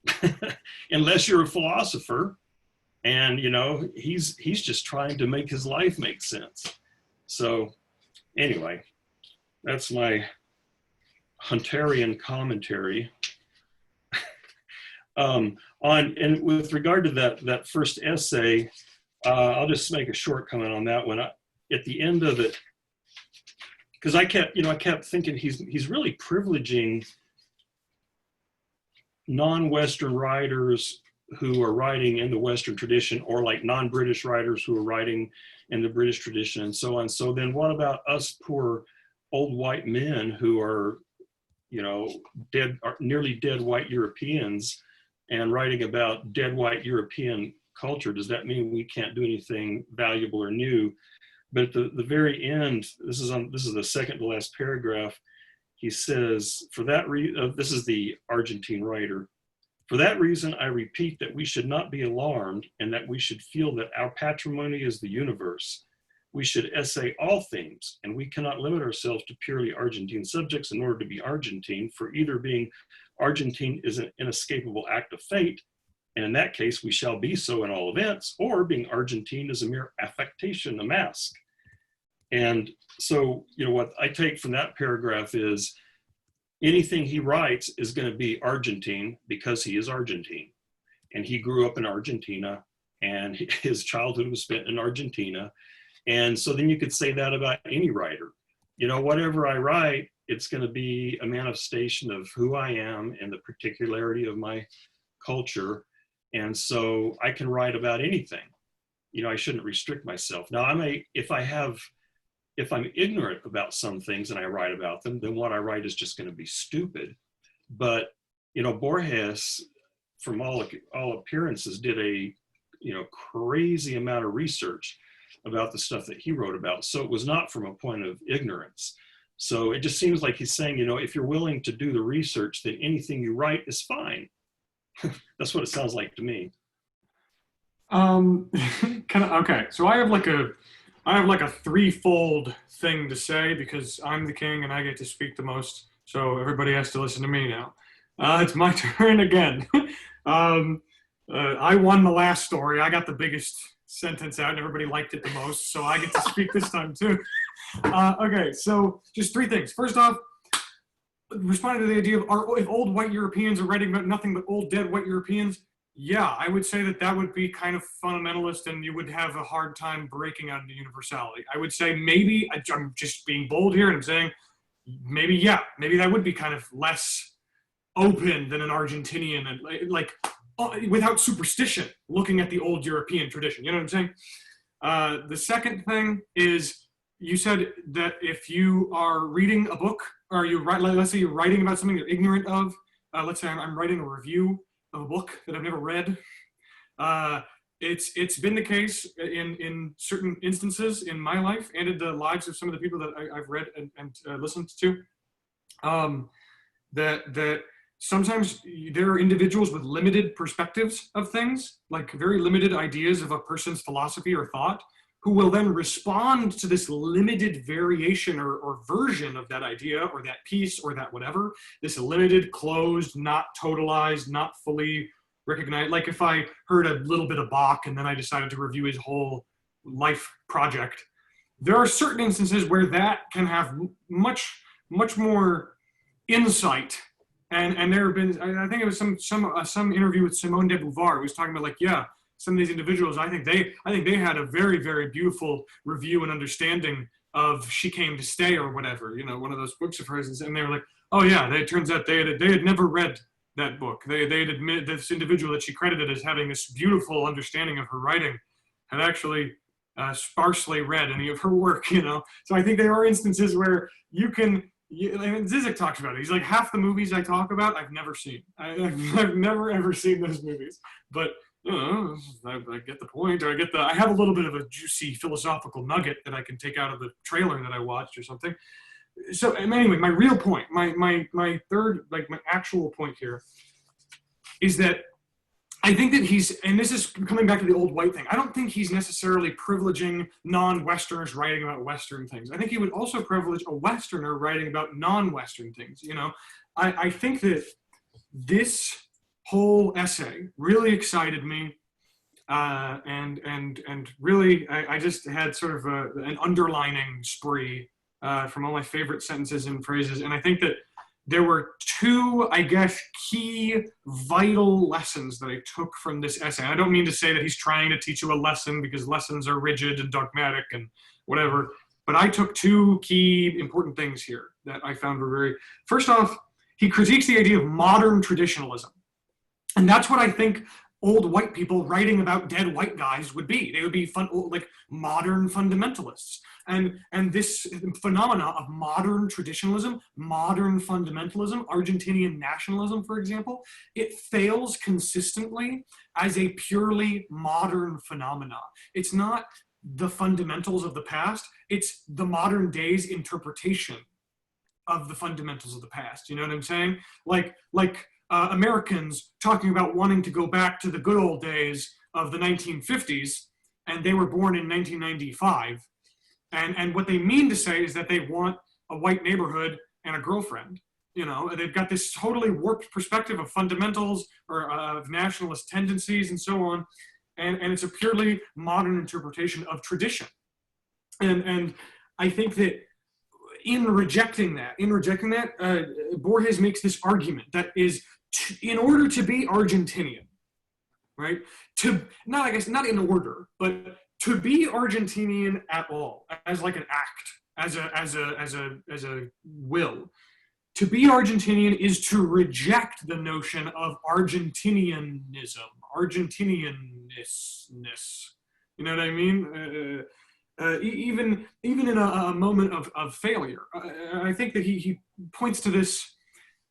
unless you're a philosopher, and you know, he's just trying to make his life make sense. So anyway, that's my Hunterian commentary. And with regard to that first essay, I'll just make a short comment on that one. At the end of it, because I kept thinking he's really privileging non-Western writers who are writing in the Western tradition, or like non-British writers who are writing in the British tradition, and so on. So then what about us poor old white men who are, you know, nearly dead white Europeans, and writing about dead white European culture? Does that mean we can't do anything valuable or new? But at the very end, this is the second to last paragraph, he says, for that reason, this is the Argentine writer, for that reason, I repeat that we should not be alarmed, and that we should feel that our patrimony is the universe. We should essay all themes, and we cannot limit ourselves to purely Argentine subjects in order to be Argentine, for either being Argentine is an inescapable act of fate, and in that case, we shall be so in all events, or being Argentine is a mere affectation, a mask. And so, what I take from that paragraph is anything he writes is going to be Argentine because he is Argentine. And he grew up in Argentina, and his childhood was spent in Argentina. And so then you could say that about any writer. Whatever I write, it's going to be a manifestation of who I am and the particularity of my culture. And so I can write about anything. I shouldn't restrict myself. Now, if I'm ignorant about some things and I write about them, then what I write is just going to be stupid. But, Borges, from all appearances, did a, crazy amount of research about the stuff that he wrote about. So it was not from a point of ignorance. So it just seems like he's saying, if you're willing to do the research, then anything you write is fine. That's what it sounds like to me. Okay. So I have like a threefold thing to say because I'm the king and I get to speak the most. So everybody has to listen to me now. It's my turn again. I won the last story. I got the biggest sentence out and everybody liked it the most. So I get to speak this time too. Okay. So just three things. First off, responding to the idea of if old white Europeans are writing about nothing but old dead white Europeans, yeah, I would say that would be kind of fundamentalist and you would have a hard time breaking out into universality. I would say maybe, I'm just being bold here and I'm saying maybe that would be kind of less open than an Argentinian and like without superstition looking at the old European tradition. You know what I'm saying? The second thing is you said that if you are reading a book or let's say you're writing about something you're ignorant of, let's say I'm writing a review of a book that I've never read. It's been the case in certain instances in my life and in the lives of some of the people that I've read and listened to. That sometimes there are individuals with limited perspectives of things, like very limited ideas of a person's philosophy or thought, who will then respond to this limited variation or version of that idea or that piece or that whatever, this limited, closed, not totalized, not fully recognized. Like if I heard a little bit of Bach and then I decided to review his whole life project, there are certain instances where that can have much more insight. And there have been, I think it was some interview with Simone de Beauvoir who was talking about some of these individuals, I think they had a very, very beautiful review and understanding of She Came to Stay or whatever, one of those books of hers. And they were like, oh yeah, it turns out they had never read that book. They had admitted this individual that she credited as having this beautiful understanding of her writing had actually sparsely read any of her work, So I think there are instances where you can, and Zizek talks about it. He's like, half the movies I talk about, I've never seen. I've never ever seen those movies, but I get the point, or I have a little bit of a juicy philosophical nugget that I can take out of the trailer that I watched or something. So anyway, my real point, my third, my actual point here is that I think that and this is coming back to the old white thing, I don't think he's necessarily privileging non-Westerners writing about Western things. I think he would also privilege a Westerner writing about non-Western things, I think that this whole essay really excited me, and really I just had sort of an underlining spree from all my favorite sentences and phrases, and I think that there were two, I guess, key vital lessons that I took from this essay. I don't mean to say that he's trying to teach you a lesson because lessons are rigid and dogmatic and whatever, but I took two key important things here that I found were first off, he critiques the idea of modern traditionalism. And that's what I think old white people writing about dead white guys would be. They would be like modern fundamentalists. And this phenomena of modern traditionalism, modern fundamentalism, Argentinian nationalism, for example, it fails consistently as a purely modern phenomena. It's not the fundamentals of the past, it's the modern day's interpretation of the fundamentals of the past. You know what I'm saying? Like Americans talking about wanting to go back to the good old days of the 1950s, and they were born in 1995. And what they mean to say is that they want a white neighborhood and a girlfriend. You know, they've got this totally warped perspective of fundamentals or of nationalist tendencies and so on. And it's a purely modern interpretation of tradition. And I think that in rejecting that, Borges makes this argument that is, in order to be Argentinian, right? Not in order, but to be Argentinian at all, as like an act, as a will. To be Argentinian is to reject the notion of Argentinianism, Argentinianness. You know what I mean? Even in a moment of failure. I think that he points to this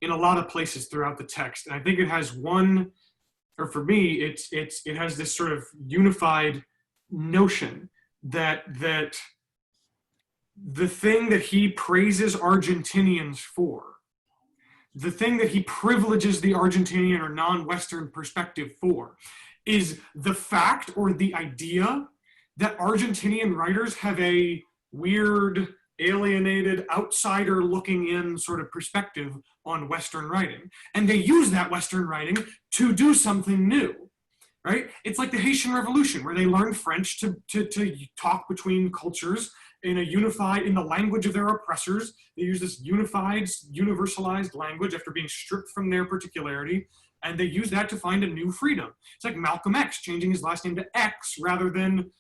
in a lot of places throughout the text. And I think it has one, or for me, it has this sort of unified notion that the thing that he praises Argentinians for, the thing that he privileges the Argentinian or non-Western perspective for, is the fact or the idea that Argentinian writers have a weird, alienated, outsider looking in sort of perspective on Western writing. And they use that Western writing to do something new, right? It's like the Haitian Revolution, where they learned French to talk between cultures in the language of their oppressors. They use this unified, universalized language after being stripped from their particularity, and they use that to find a new freedom. It's like Malcolm X changing his last name to X rather than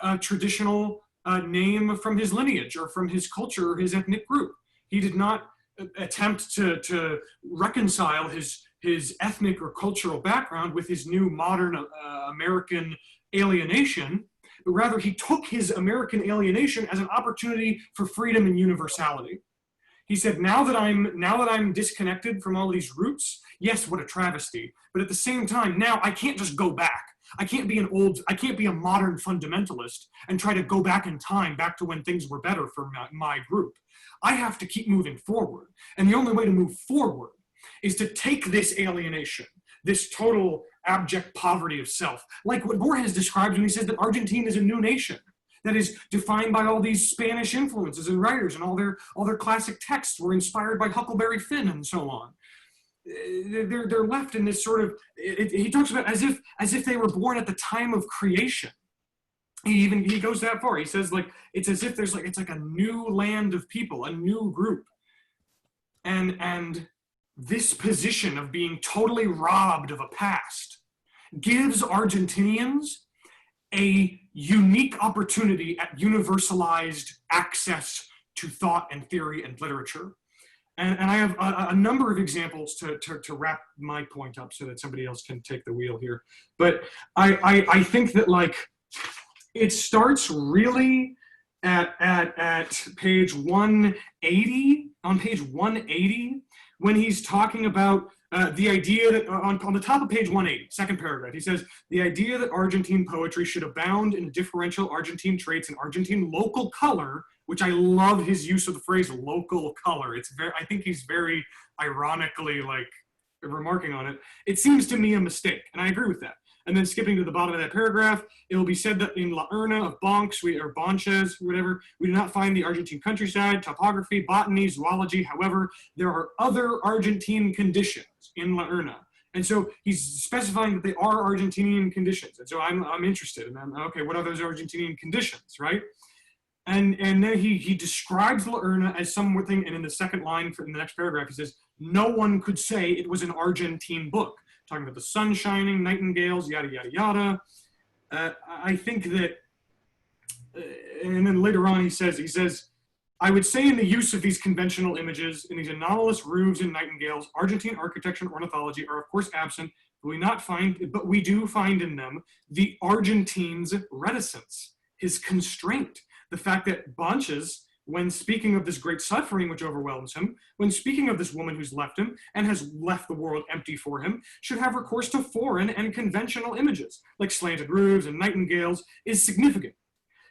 a traditional name from his lineage or from his culture or his ethnic group. He did not attempt to reconcile his ethnic or cultural background with his new modern American alienation, but rather he took his American alienation as an opportunity for freedom and universality. He said, now that I'm disconnected from all these roots, yes, what a travesty, but at the same time, now I can't just go back. I can't be a modern fundamentalist and try to go back in time, back to when things were better for my group. I have to keep moving forward. And the only way to move forward is to take this alienation, this total abject poverty of self, like what Borges describes when he says that Argentina is a new nation that is defined by all these Spanish influences and writers, and all their classic texts were inspired by Huckleberry Finn and so on. They're left in this sort of, he talks about as if they were born at the time of creation. He goes that far. He says like it's as if it's like a new land of people, a new group, and this position of being totally robbed of a past gives Argentinians a unique opportunity at universalized access to thought and theory and literature. And I have a number of examples to wrap my point up so that somebody else can take the wheel here. But I think that like it starts really at page 180, on page 180, when he's talking about the idea that on the top of page 180, second paragraph, he says, the idea that Argentine poetry should abound in differential Argentine traits and Argentine local color, which I love his use of the phrase local color. I think he's very ironically like remarking on it. It seems to me a mistake, and I agree with that. And then skipping to the bottom of that paragraph, it will be said that in La Urna of Bonks, or Bonches, whatever, we do not find the Argentine countryside, topography, botany, zoology. However, there are other Argentine conditions in La Urna. And so he's specifying that they are Argentinian conditions. And so I'm interested. And I'm, okay, what are those Argentinian conditions, right? And then he describes La Urna as something, and in the second line in the next paragraph, he says, no one could say it was an Argentine book. Talking about the sun shining, nightingales, yada, yada, yada. I think that, and then later on he says, I would say in the use of these conventional images, in these anomalous roofs and nightingales, Argentine architecture and ornithology are of course absent, but we do find in them the Argentine's reticence, his constraint, the fact that Bonches, when speaking of this great suffering which overwhelms him, when speaking of this woman who's left him and has left the world empty for him, should have recourse to foreign and conventional images, like slanted roofs and nightingales, is significant.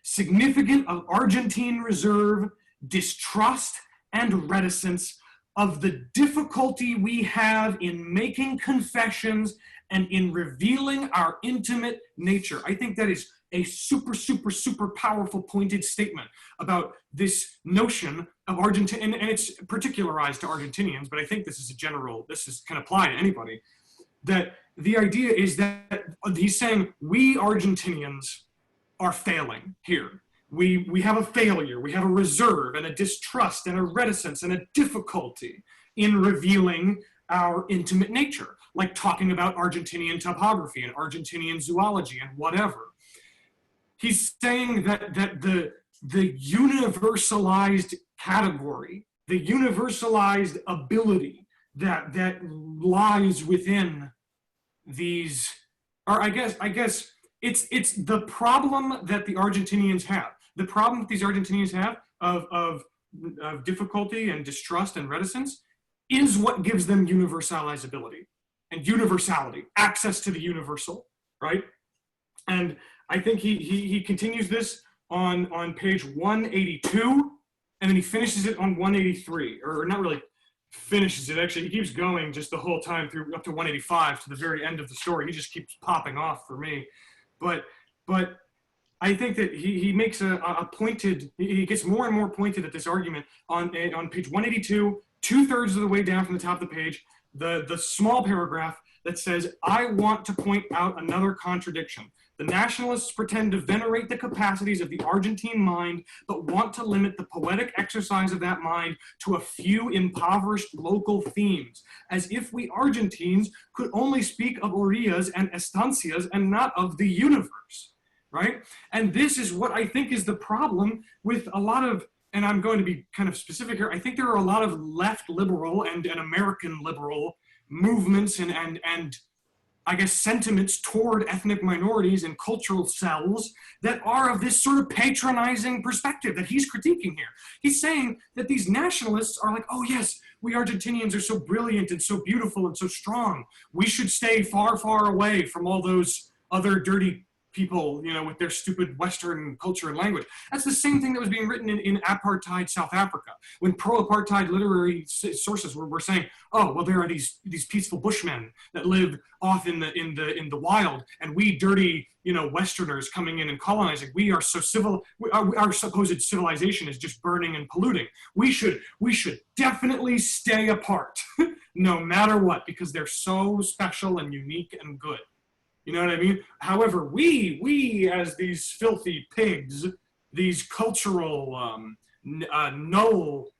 Significant of Argentine reserve, distrust, and reticence, of the difficulty we have in making confessions and in revealing our intimate nature. I think that is a super, super, super powerful pointed statement about this notion of Argentina, and it's particularized to Argentinians, but I think this can apply to anybody, that the idea is that he's saying we Argentinians are failing here. We have a failure, we have a reserve and a distrust and a reticence and a difficulty in revealing our intimate nature, like talking about Argentinian topography and Argentinian zoology and whatever. He's saying that the universalized category, the universalized ability that lies within these, or I guess it's the problem that the Argentinians have. The problem that these Argentinians have of difficulty and distrust and reticence is what gives them universalizability and universality, access to the universal, right? And I think he continues this on page 182, and then he finishes it on 183, or not really finishes it, actually. He keeps going just the whole time through up to 185 to the very end of the story. He just keeps popping off for me. But I think that he makes a pointed, he gets more and more pointed at this argument on page 182, 2/3 of the way down from the top of the page, the small paragraph that says, I want to point out another contradiction. The nationalists pretend to venerate the capacities of the Argentine mind, but want to limit the poetic exercise of that mind to a few impoverished local themes, as if we Argentines could only speak of orillas and estancias and not of the universe, right? And this is what I think is the problem with a lot of, and I'm going to be kind of specific here, I think there are a lot of left liberal and American liberal movements and I guess sentiments toward ethnic minorities and cultural cells that are of this sort of patronizing perspective that he's critiquing here. He's saying that these nationalists are like, oh yes, we Argentinians are so brilliant and so beautiful and so strong. We should stay far, far away from all those other dirty people, you know, with their stupid Western culture and language. That's the same thing that was being written in apartheid South Africa, when pro-apartheid literary sources were saying, oh, well, there are these peaceful Bushmen that live off in the wild, and we dirty, you know, Westerners coming in and colonizing. We are so civil. Our supposed civilization is just burning and polluting. We should definitely stay apart, no matter what, because they're so special and unique and good. You know what I mean? However, we as these filthy pigs, these cultural null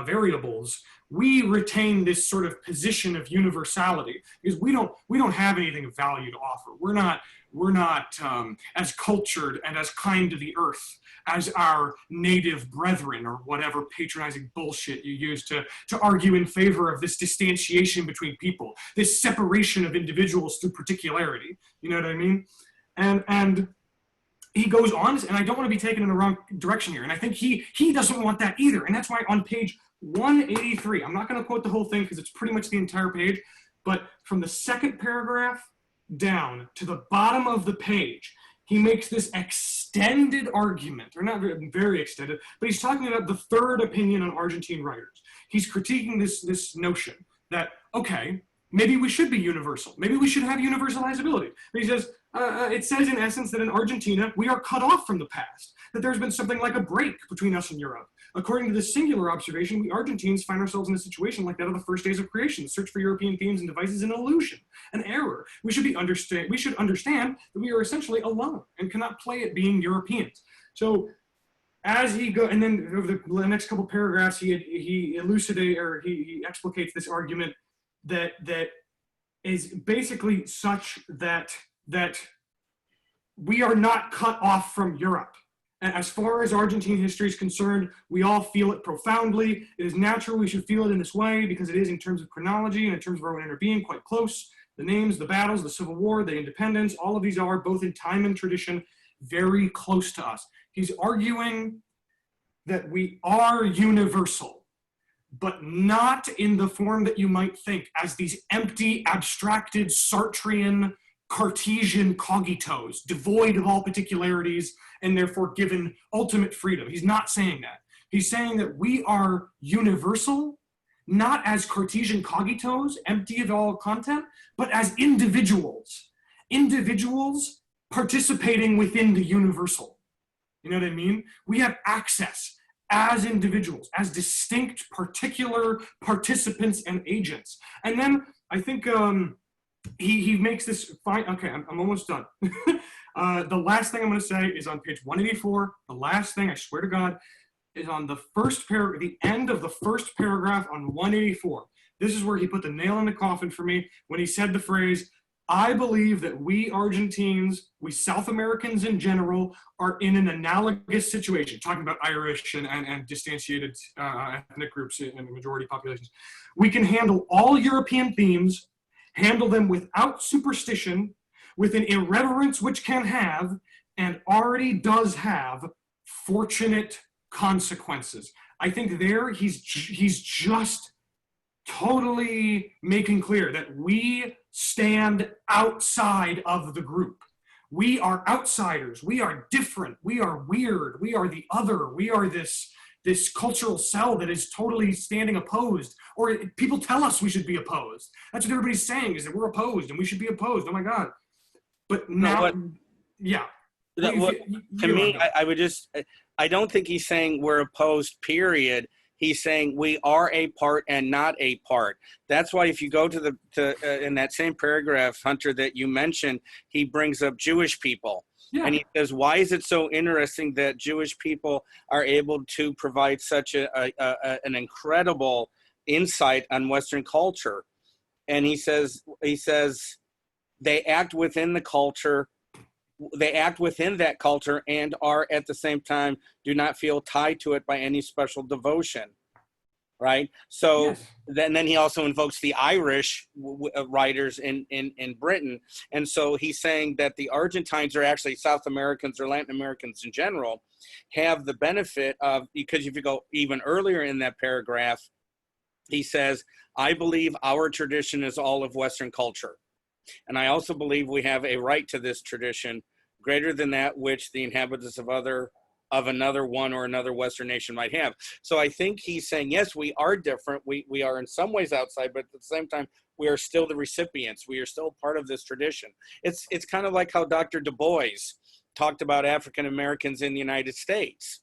variables, we retain this sort of position of universality because we don't have anything of value to offer. We're not as cultured and as kind to the earth as our native brethren, or whatever patronizing bullshit you use to argue in favor of this distantiation between people, this separation of individuals through particularity. You know what I mean? And he goes on, and I don't want to be taken in the wrong direction here, and I think he doesn't want that either, and that's why on page 183, I'm not going to quote the whole thing because it's pretty much the entire page, but from the second paragraph down to the bottom of the page, he makes this extended argument, or not very extended, but he's talking about the third opinion on Argentine writers. He's critiquing this notion that, okay, maybe we should be universal. Maybe we should have universalizability. But he says, it says in essence that in Argentina, we are cut off from the past, that there's been something like a break between us and Europe. According to this singular observation, we Argentines find ourselves in a situation like that of the first days of creation. The search for European themes and devices an illusion, an error. We should understand that we are essentially alone and cannot play at being Europeans. So as he goes, and then over the next couple paragraphs, he elucidates, or he explicates this argument that is basically such that we are not cut off from Europe. As far as Argentine history is concerned, we all feel it profoundly. It is natural we should feel it in this way because it is, in terms of chronology and in terms of our own inner being, quite close. The names, the battles, the Civil War, the independence, all of these are, both in time and tradition, very close to us. He's arguing that we are universal, but not in the form that you might think, as these empty, abstracted, Sartrean, Cartesian cogitos, devoid of all particularities, and therefore given ultimate freedom. He's not saying that. He's saying that we are universal, not as Cartesian cogitos, empty of all content, but as individuals. Individuals participating within the universal. You know what I mean? We have access as individuals, as distinct, particular participants and agents. And then I think he makes this fine. Okay, I'm almost done. The last thing I'm going to say is on page 184. The last thing, I swear to God, is on the first paragraph, the end of the first paragraph on 184. This is where he put the nail in the coffin for me when he said the phrase, I believe that we Argentines, we South Americans in general, are in an analogous situation, talking about Irish and distantiated ethnic groups and majority populations. We can handle all European themes, handle them without superstition, with an irreverence which can have, and already does have, fortunate consequences. I think there he's just totally making clear that we stand outside of the group. We are outsiders. We are different. We are weird. We are the other. We are this cultural cell that is totally standing opposed. Or people tell us we should be opposed. That's what everybody's saying, is that we're opposed and we should be opposed. Oh my God. But now, yeah. To me, I don't think he's saying we're opposed, period. He's saying we are a part and not a part. That's why if you go to in that same paragraph, Hunter, that you mentioned, he brings up Jewish people. Yeah. And he says, why is it so interesting that Jewish people are able to provide such an incredible insight on Western culture? And he says they act within the culture. They act within that culture and are at the same time do not feel tied to it by any special devotion, right? So yes. then he also invokes the Irish writers in Britain. And so he's saying that the Argentines are actually South Americans or Latin Americans in general have the benefit of, because if you go even earlier in that paragraph, he says, I believe our tradition is all of Western culture. And I also believe we have a right to this tradition greater than that which the inhabitants of another one or another Western nation might have. So I think he's saying, yes, we are different. We are in some ways outside, but at the same time, we are still the recipients. We are still part of this tradition. It's kind of like how Dr. Du Bois talked about African Americans in the United States,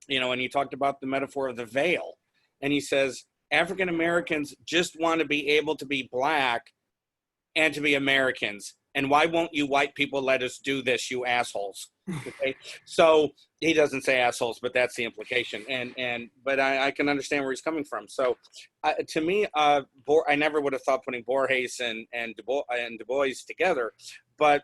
and he talked about the metaphor of the veil. And he says, African Americans just want to be able to be Black and to be Americans. And why won't you white people let us do this, you assholes? Okay. So he doesn't say assholes, but that's the implication. But I can understand where he's coming from. So to me, I never would have thought putting Borges and Du Bois together, but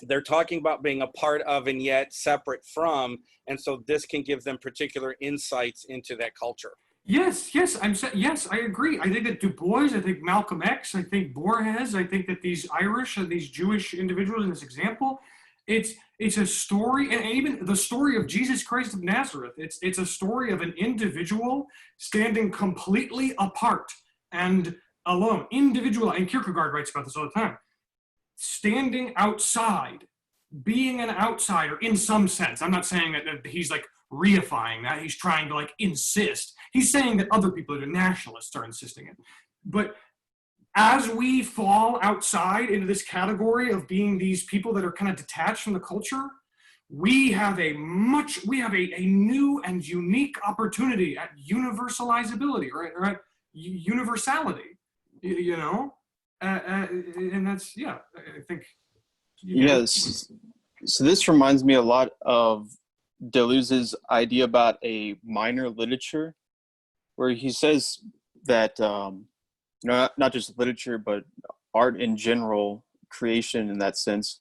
they're talking about being a part of and yet separate from. And so this can give them particular insights into that culture. Yes, I agree. I think that Du Bois, I think Malcolm X, I think Borges, I think that these Irish and these Jewish individuals in this example, it's a story, and even the story of Jesus Christ of Nazareth. It's a story of an individual standing completely apart and alone. Individual, and Kierkegaard writes about this all the time. Standing outside, being an outsider in some sense. I'm not saying that he's like reifying that. He's trying to like insist. He's saying that other people, the nationalists, are insisting it. But as we fall outside into this category of being these people that are kind of detached from the culture, we have a new and unique opportunity at universalizability, right? Or at universality, and that's, I think. Yes. So this reminds me a lot of Deleuze's idea about a minor literature, where he says that not just literature, but art in general, creation in that sense,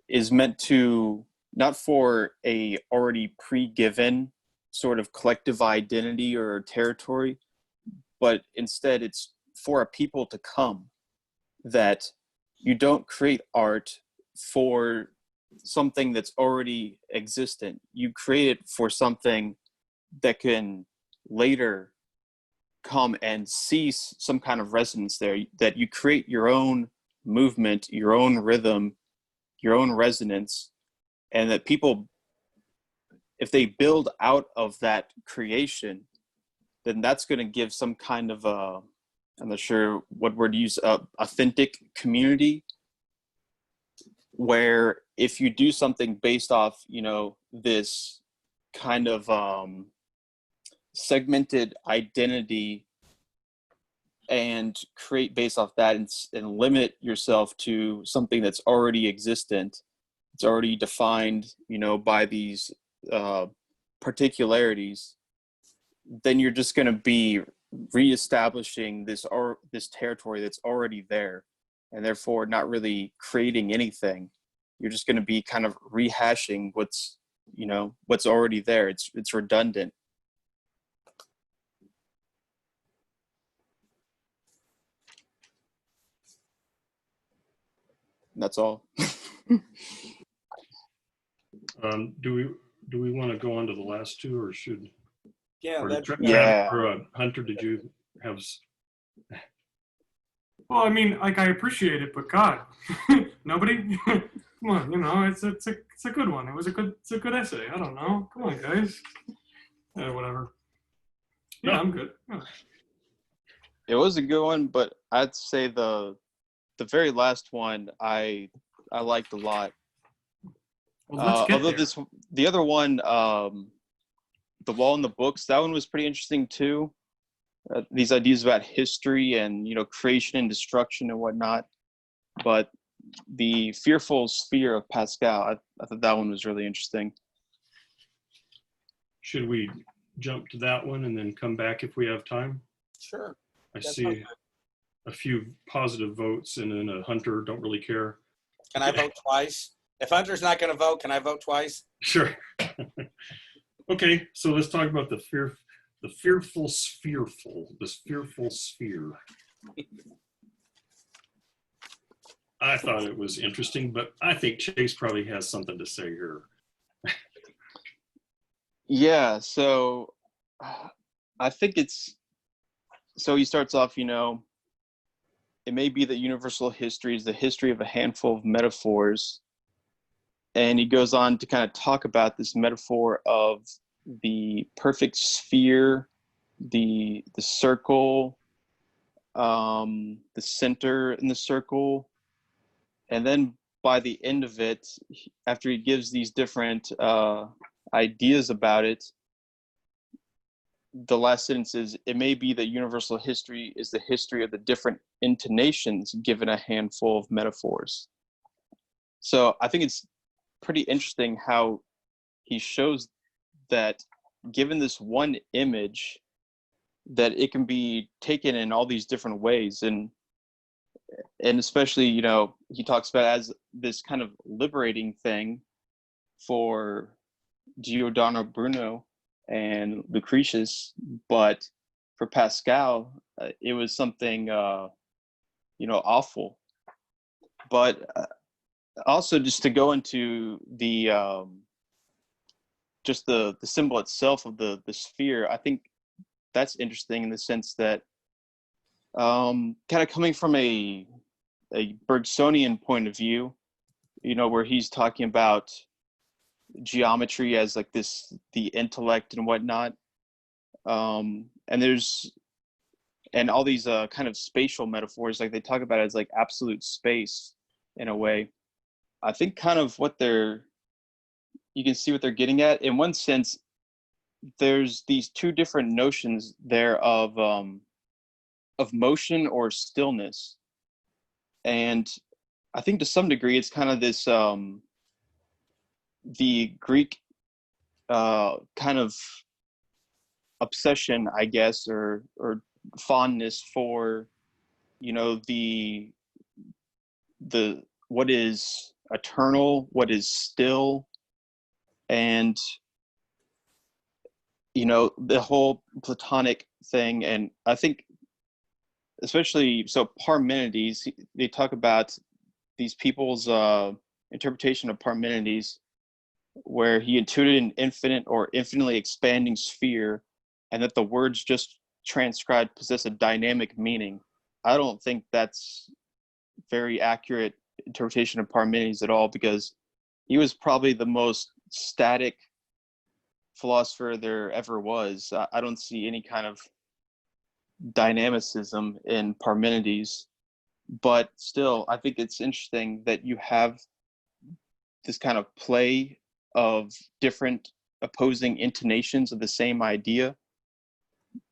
is meant to not for a already pre-given sort of collective identity or territory, but instead it's for a people to come. That you don't create art for something that's already existent. You create it for something that can later come and see some kind of resonance there, that you create your own movement, your own rhythm, your own resonance, and that people, if they build out of that creation, then that's going to give some kind of I'm not sure what word to use, authentic community. where if you do something based off, this kind of segmented identity and create based off that and limit yourself to something that's already existent, it's already defined, by these particularities, then you're just going to be reestablishing this territory that's already there, and therefore not really creating anything. You're just going to be kind of rehashing what's already there. It's redundant. That's all. Do we want to go on to the last two, or should? Yeah, Or, that's Hunter, did you have? Well, I mean, like, I appreciate it, but God, nobody. Come on, it's a good one. It's a good essay. I don't know. Come on, guys. Whatever. Yeah, I'm good. Yeah. It was a good one, but I'd say the very last one I liked a lot. Well, let's get although there. the other one, The Wall in the Books, that one was pretty interesting too. These ideas about history and creation and destruction and whatnot. But the Fearful Sphere of Pascal, I thought that one was really interesting. Should we jump to that one and then come back if we have time? sure. I That see sounds good. a few positive votes, and then a Hunter don't really care. Can I vote twice? If Hunter's not going to vote, can I vote twice? Sure. Okay, so let's talk about the fearful sphere. I thought it was interesting, but I think Chase probably has something to say here. Yeah, so I think so he starts off, it may be that universal history is the history of a handful of metaphors. And he goes on to kind of talk about this metaphor of the perfect sphere, the circle, the center in the circle. And then by the end of it, after he gives these different ideas about it, the last sentence is, it may be that universal history is the history of the different intonations given a handful of metaphors. So I think it's pretty interesting how he shows that given this one image, that it can be taken in all these different ways. And especially, he talks about as this kind of liberating thing for Giordano Bruno and Lucretius, but for Pascal, it was something, awful. But also, just to go into the just the symbol itself of the sphere, I think that's interesting in the sense that kind of coming from a Bergsonian point of view, where he's talking about geometry as like the intellect and whatnot, and all these kind of spatial metaphors, like they talk about it as like absolute space in a way. I think kind of you can see what they're getting at. In one sense, there's these two different notions there of motion or stillness, and I think to some degree it's kind of this the Greek kind of obsession, I guess, or fondness for the what is eternal, what is still, and the whole Platonic thing. And I think especially so Parmenides, they talk about these people's interpretation of Parmenides, where he intuited an infinite or infinitely expanding sphere, and that the words just transcribed possess a dynamic meaning. I don't think that's very accurate interpretation of Parmenides at all, because he was probably the most static philosopher there ever was. I don't see any kind of dynamicism in Parmenides, but still, I think it's interesting that you have this kind of play of different opposing intonations of the same idea.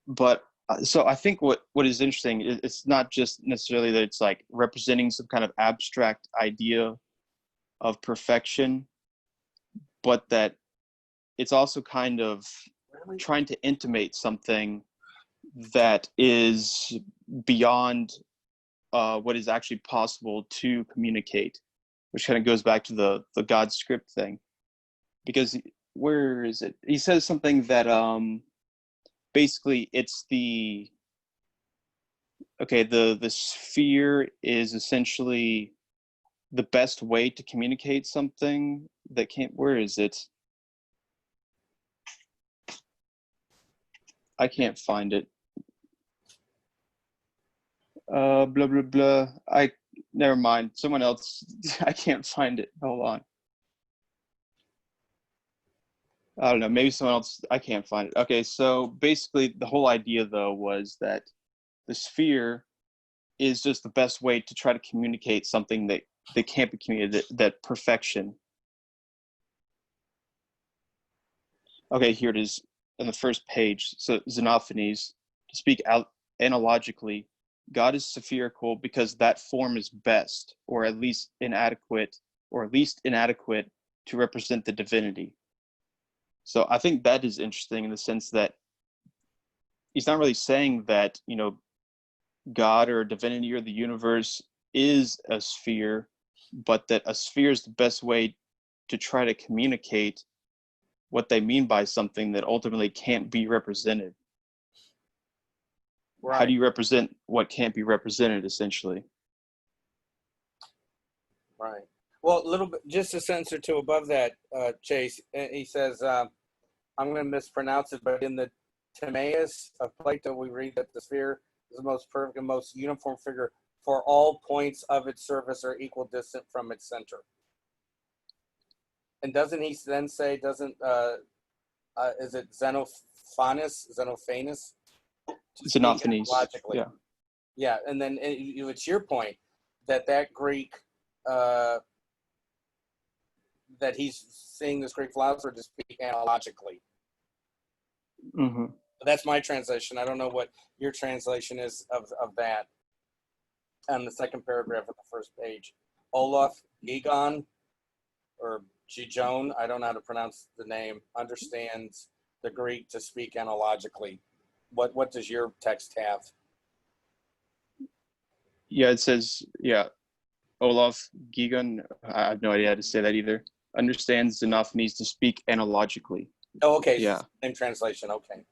But so I think what is interesting, it's not just necessarily that it's like representing some kind of abstract idea of perfection, but that it's also kind of trying to intimate something that is beyond what is actually possible to communicate, which kind of goes back to the God script thing. Because where is it? He says something that basically it's the sphere is essentially the best way to communicate something that can't. Where is it? I can't find it. Blah blah blah. Never mind. Someone else. I can't find it. Hold on. I don't know. Maybe someone else. I can't find it. Okay. So basically, the whole idea though was that the sphere is just the best way to try to communicate something that can't be communicated. That perfection. Okay, here it is on the first page. So Xenophanes, to speak out analogically, God is spherical because that form is best, or at least inadequate to represent the divinity. So I think that is interesting in the sense that he's not really saying that, God or divinity or the universe is a sphere, but that a sphere is the best way to try to communicate what they mean by something that ultimately can't be represented. Right. How do you represent what can't be represented, essentially? Right. Well, a little bit, just a sentence or two above that, Chase, he says, I'm going to mispronounce it, but in the Timaeus of Plato, we read that the sphere is the most perfect and most uniform figure for all points of its surface are equal distant from its center. And doesn't he then say, is it Xenophanes? Xenophanes. Logically. Yeah, and then it's your point that Greek, that he's seeing this Greek philosopher to speak analogically. Mm-hmm. That's my translation. I don't know what your translation is of that. On the second paragraph of the first page, Olaf Gigon, or Gijon, I don't know how to pronounce the name, understands the Greek to speak analogically. What does your text have? Yeah, it says, Olaf Gigon, I have no idea how to say that either, understands Xenophanes to speak analogically. Oh, okay. Yeah. Same translation. Okay.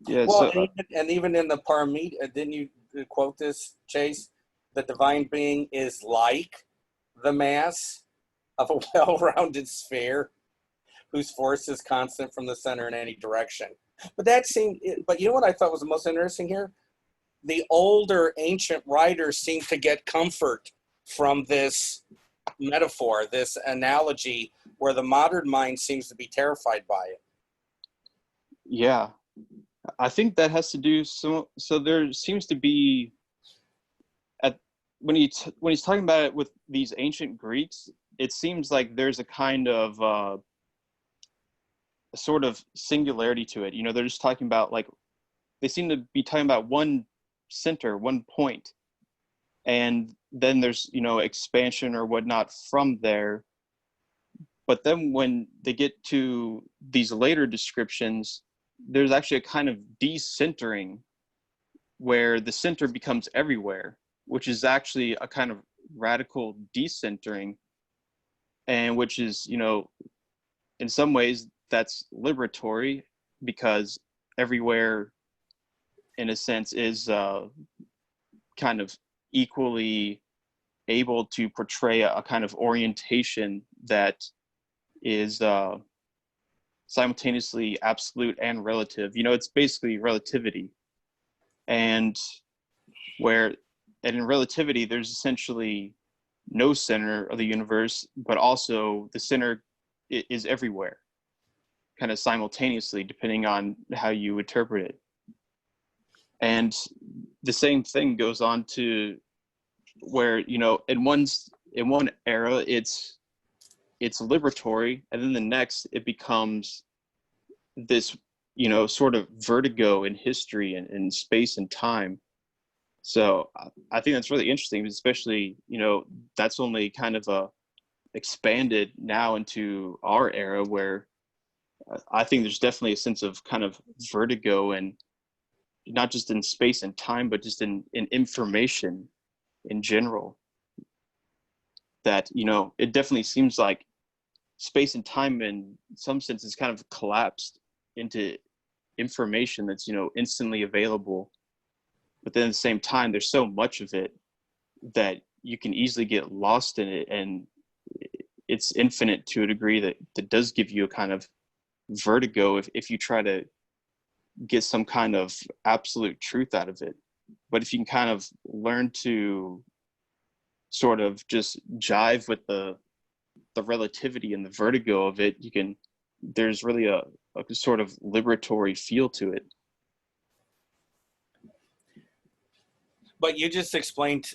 Yeah. Well, So, even in the Parmenides, didn't you quote this, Chase? The divine being is like the mass of a well-rounded sphere whose force is constant from the center in any direction. But you know what I thought was the most interesting here? The older ancient writers seem to get comfort from this metaphor, this analogy, where the modern mind seems to be terrified by it. Yeah, I think that has to do so there seems to be when he's talking about it with these ancient Greeks, it seems like there's a kind of a sort of singularity to it. They're just talking about, like, they seem to be talking about one center, one point, and then there's expansion or whatnot from there. But then when they get to these later descriptions, there's actually a kind of decentering where the center becomes everywhere, which is actually a kind of radical decentering, and which is, in some ways that's liberatory, because everywhere in a sense is kind of equally able to portray a kind of orientation that is simultaneously absolute and relative. It's basically relativity. And in relativity, there's essentially no center of the universe, but also the center is everywhere, kind of simultaneously, depending on how you interpret it. And the same thing goes on to where, you know, in one era it's liberatory, and then the next it becomes this, you know, sort of vertigo in history and in space and time. So I think that's really interesting, especially, you know, that's only kind of expanded now into our era, where I think there's definitely a sense of kind of vertigo, and not just in space and time, but just in information in general. That, you know, it definitely seems like space and time in some sense is kind of collapsed into information that's, you know, instantly available. But then at the same time, there's so much of it that you can easily get lost in it, and it's infinite to a degree that does give you a kind of vertigo if you try to get some kind of absolute truth out of it. But if you can kind of learn to sort of just jive with the relativity and the vertigo of it, there's really a sort of liberatory feel to it. But you just explained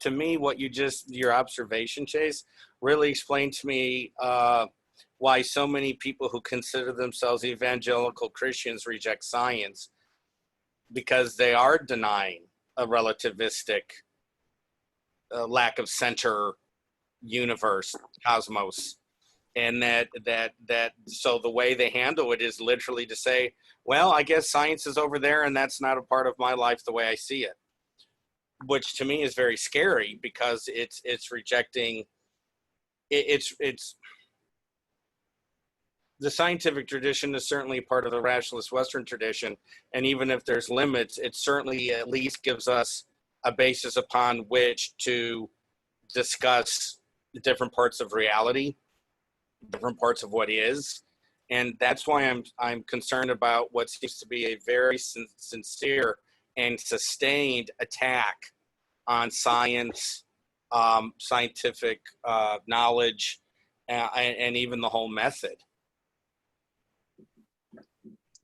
to me what your observation, Chase, really explained to me why so many people who consider themselves evangelical Christians reject science, because they are denying a relativistic lack of center universe, cosmos. And that so the way they handle it is literally to say, well, I guess science is over there and that's not a part of my life the way I see it. Which to me is very scary, because it's rejecting it's the scientific tradition is certainly part of the rationalist Western tradition, and even if there's limits, it certainly at least gives us a basis upon which to discuss the different parts of reality, different parts of what is. And that's why I'm concerned about what seems to be a very sincere and sustained attack on science, scientific knowledge, and even the whole method.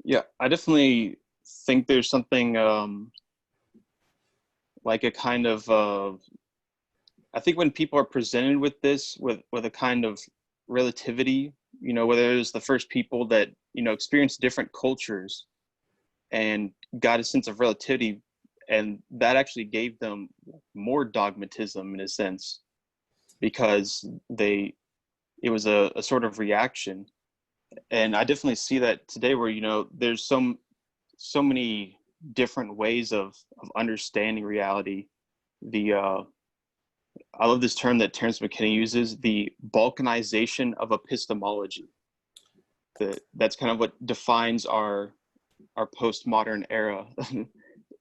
Yeah, I definitely think there's something like a kind of I think when people are presented with this, with a kind of relativity, you know, whether it was the first people that, you know, experienced different cultures and got a sense of relativity, and that actually gave them more dogmatism in a sense, because it was a sort of reaction. And I definitely see that today, where, you know, there's so many different ways of understanding reality. I love this term that Terence McKenna uses, the Balkanization of epistemology. That's kind of what defines our postmodern era,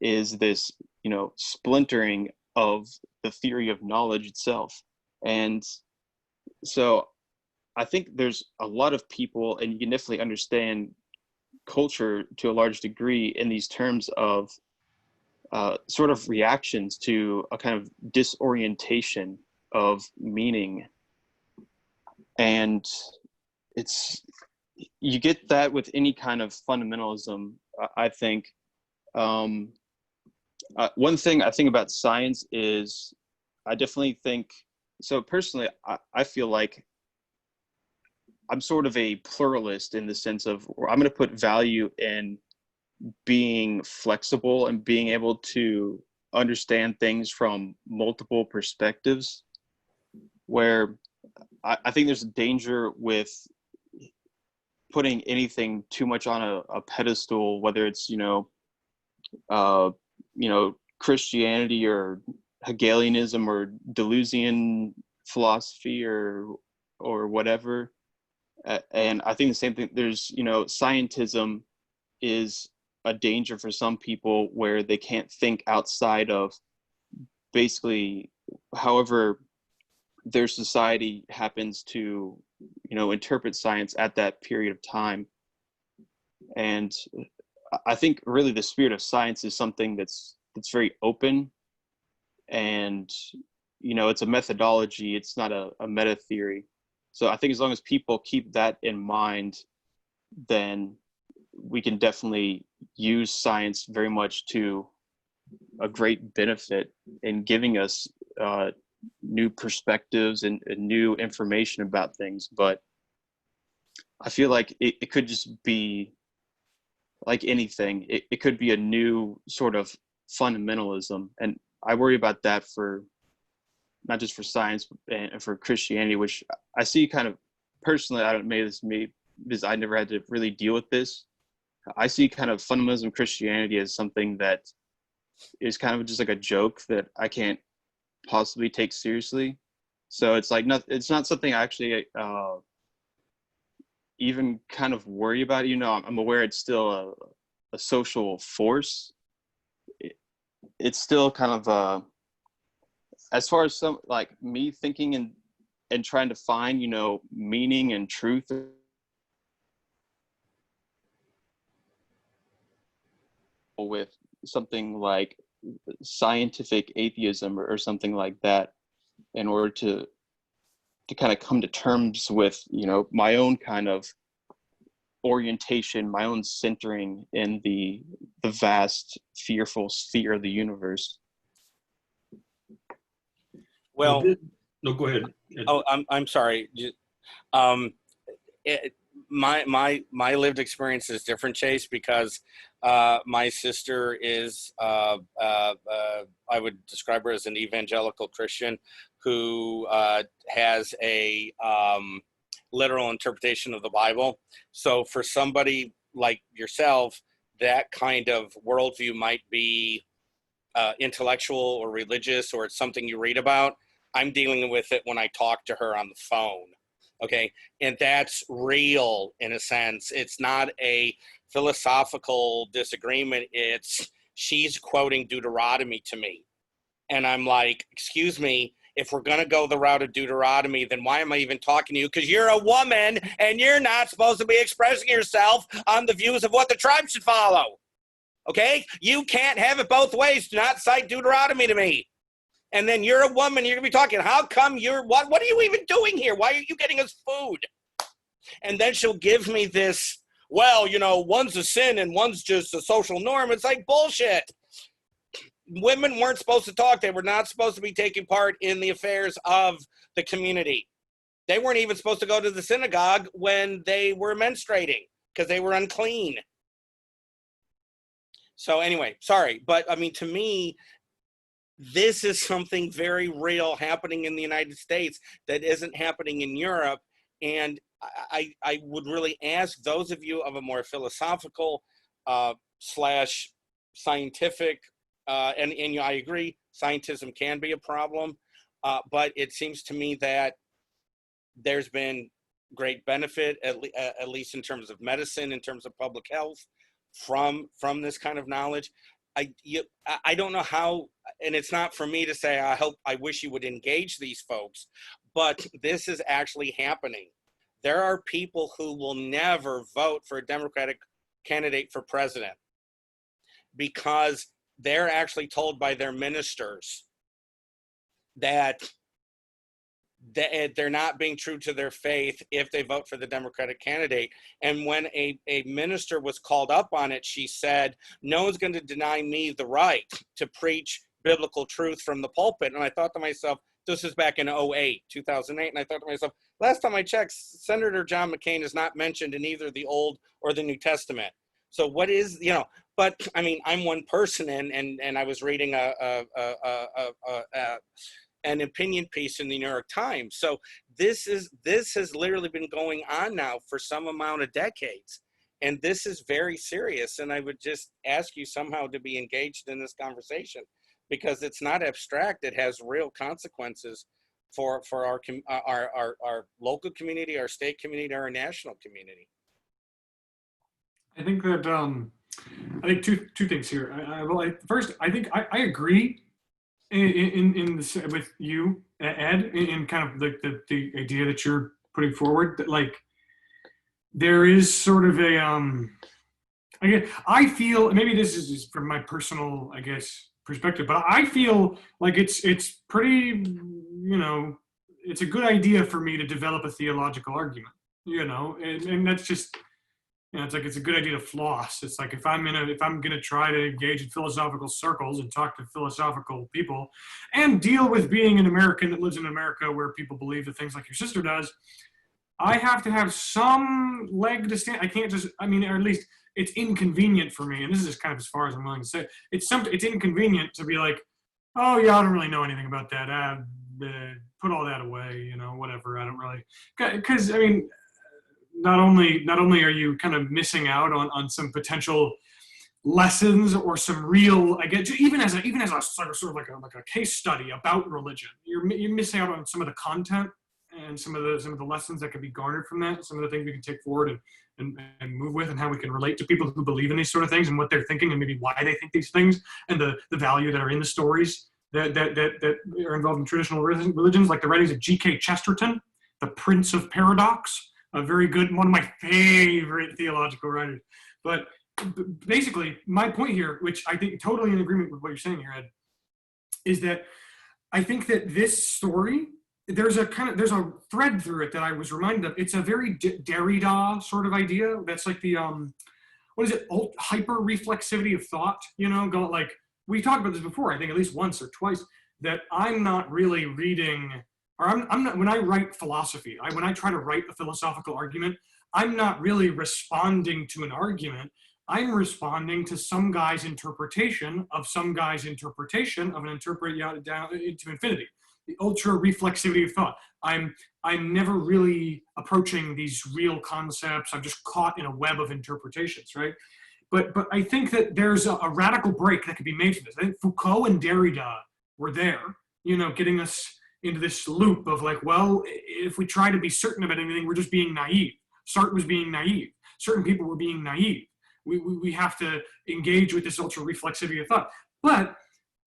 is this, you know, splintering of the theory of knowledge itself. And so I think there's a lot of people, and you can definitely understand culture to a large degree in these terms of sort of reactions to a kind of disorientation of meaning. And you get that with any kind of fundamentalism, I think. One thing I think about science is, I definitely think, so personally, I feel like I'm sort of a pluralist in the sense of, I'm going to put value in being flexible and being able to understand things from multiple perspectives, where I think there's a danger with putting anything too much on a pedestal, whether it's, you know, Christianity or Hegelianism or Deleuzian philosophy or whatever. And I think the same thing, there's, you know, scientism is a danger for some people, where they can't think outside of basically however their society happens to, you know, interpret science at that period of time. And I think really the spirit of science is something that's very open, and, you know, it's a methodology, it's not a meta theory. So I think as long as people keep that in mind, then we can definitely use science very much to a great benefit in giving us new perspectives and new information about things. But I feel like it could just be like anything. It could be a new sort of fundamentalism. And I worry about that for not just for science and for Christianity, which I see kind of personally, I don't, maybe this me because I never had to really deal with this. I see kind of fundamentalism Christianity as something that is kind of just like a joke that I can't possibly take seriously. So it's like it's not something I actually even kind of worry about. You know, I'm aware it's still a social force. It's still kind of as far as some like me thinking and trying to find, you know, meaning and truth with something like scientific atheism or something like that, in order to kind of come to terms with, you know, my own kind of orientation, my own centering in the vast, fearful sphere of the universe. Well, no, go ahead. oh, I'm sorry. My lived experience is different, Chase, because my sister is I would describe her as an evangelical Christian who has a literal interpretation of the Bible. So for somebody like yourself, that kind of worldview might be intellectual or religious, or it's something you read about. I'm dealing with it when I talk to her on the phone. Okay. And that's real in a sense. It's not a philosophical disagreement. It's she's quoting Deuteronomy to me. And I'm like, excuse me, if we're going to go the route of Deuteronomy, then why am I even talking to you? Because you're a woman and you're not supposed to be expressing yourself on the views of what the tribe should follow. Okay. You can't have it both ways. Do not cite Deuteronomy to me. And then you're a woman, you're going to be talking, how come what are you even doing here? Why are you getting us food? And then she'll give me this, well, you know, one's a sin and one's just a social norm. It's like bullshit. Women weren't supposed to talk. They were not supposed to be taking part in the affairs of the community. They weren't even supposed to go to the synagogue when they were menstruating because they were unclean. So anyway, sorry. But I mean, to me, this is something very real happening in the United States that isn't happening in Europe. And I would really ask those of you of a more philosophical slash scientific, and I agree, scientism can be a problem, but it seems to me that there's been great benefit, at least in terms of medicine, in terms of public health, from this kind of knowledge. I don't know how, and it's not for me to say, I wish you would engage these folks, but this is actually happening. There are people who will never vote for a Democratic candidate for president because they're actually told by their ministers that they're not being true to their faith if they vote for the Democratic candidate. And when a minister was called up on it, she said, no one's going to deny me the right to preach biblical truth from the pulpit. And I thought to myself, this is back in 2008. And I thought to myself, last time I checked, Senator John McCain is not mentioned in either the Old or the New Testament. So what is, you know, but I mean, I'm one person and I was reading an opinion piece in the New York Times. So this has literally been going on now for some amount of decades. And this is very serious. And I would just ask you somehow to be engaged in this conversation because it's not abstract. It has real consequences for our local community, our state community, our national community. I think that, I think two things here. First, I think I agree in this, with you, Ed, in kind of the idea that you're putting forward, that like there is sort of a I feel, maybe this is from my personal, I guess, perspective, but I feel like it's pretty, you know, it's a good idea for me to develop a theological argument, you know, and that's just, You know, it's like it's a good idea to floss. It's like if I'm gonna try to engage in philosophical circles and talk to philosophical people, and deal with being an American that lives in America where people believe the things like your sister does, I have to have some leg to stand. I can't just, I mean, or at least it's inconvenient for me. And this is just kind of as far as I'm willing to say. It's inconvenient to be like, oh yeah, I don't really know anything about that. Put all that away, you know, whatever. I don't really, because I mean, not only are you kind of missing out on some potential lessons or some real, I get, even as a sort of like a case study about religion, you're missing out on some of the content and some of the lessons that can be garnered from that, some of the things we can take forward and move with, and how we can relate to people who believe in these sort of things and what they're thinking and maybe why they think these things, and the value that are in the stories that are involved in traditional religions, like the writings of G.K. Chesterton, the Prince of Paradox, a very good, one of my favorite theological writers. But basically, my point here, which I think totally in agreement with what you're saying here, Ed, is that I think that this story, there's a thread through it that I was reminded of. It's a very Derrida sort of idea. That's like the what is it? Hyper reflexivity of thought. You know, like we talked about this before. I think at least once or twice. That I'm not really reading, or I'm not, when I write philosophy, when I try to write a philosophical argument, I'm not really responding to an argument. I'm responding to some guy's interpretation of some guy's interpretation of an interpret down into infinity. The ultra reflexivity of thought. I'm never really approaching these real concepts. I'm just caught in a web of interpretations, right? But I think that there's a radical break that could be made from this. I think Foucault and Derrida were there, you know, getting us into this loop of like, well, if we try to be certain about anything, we're just being naive. Sartre was being naive. Certain people were being naive. We have to engage with this ultra reflexivity of thought. But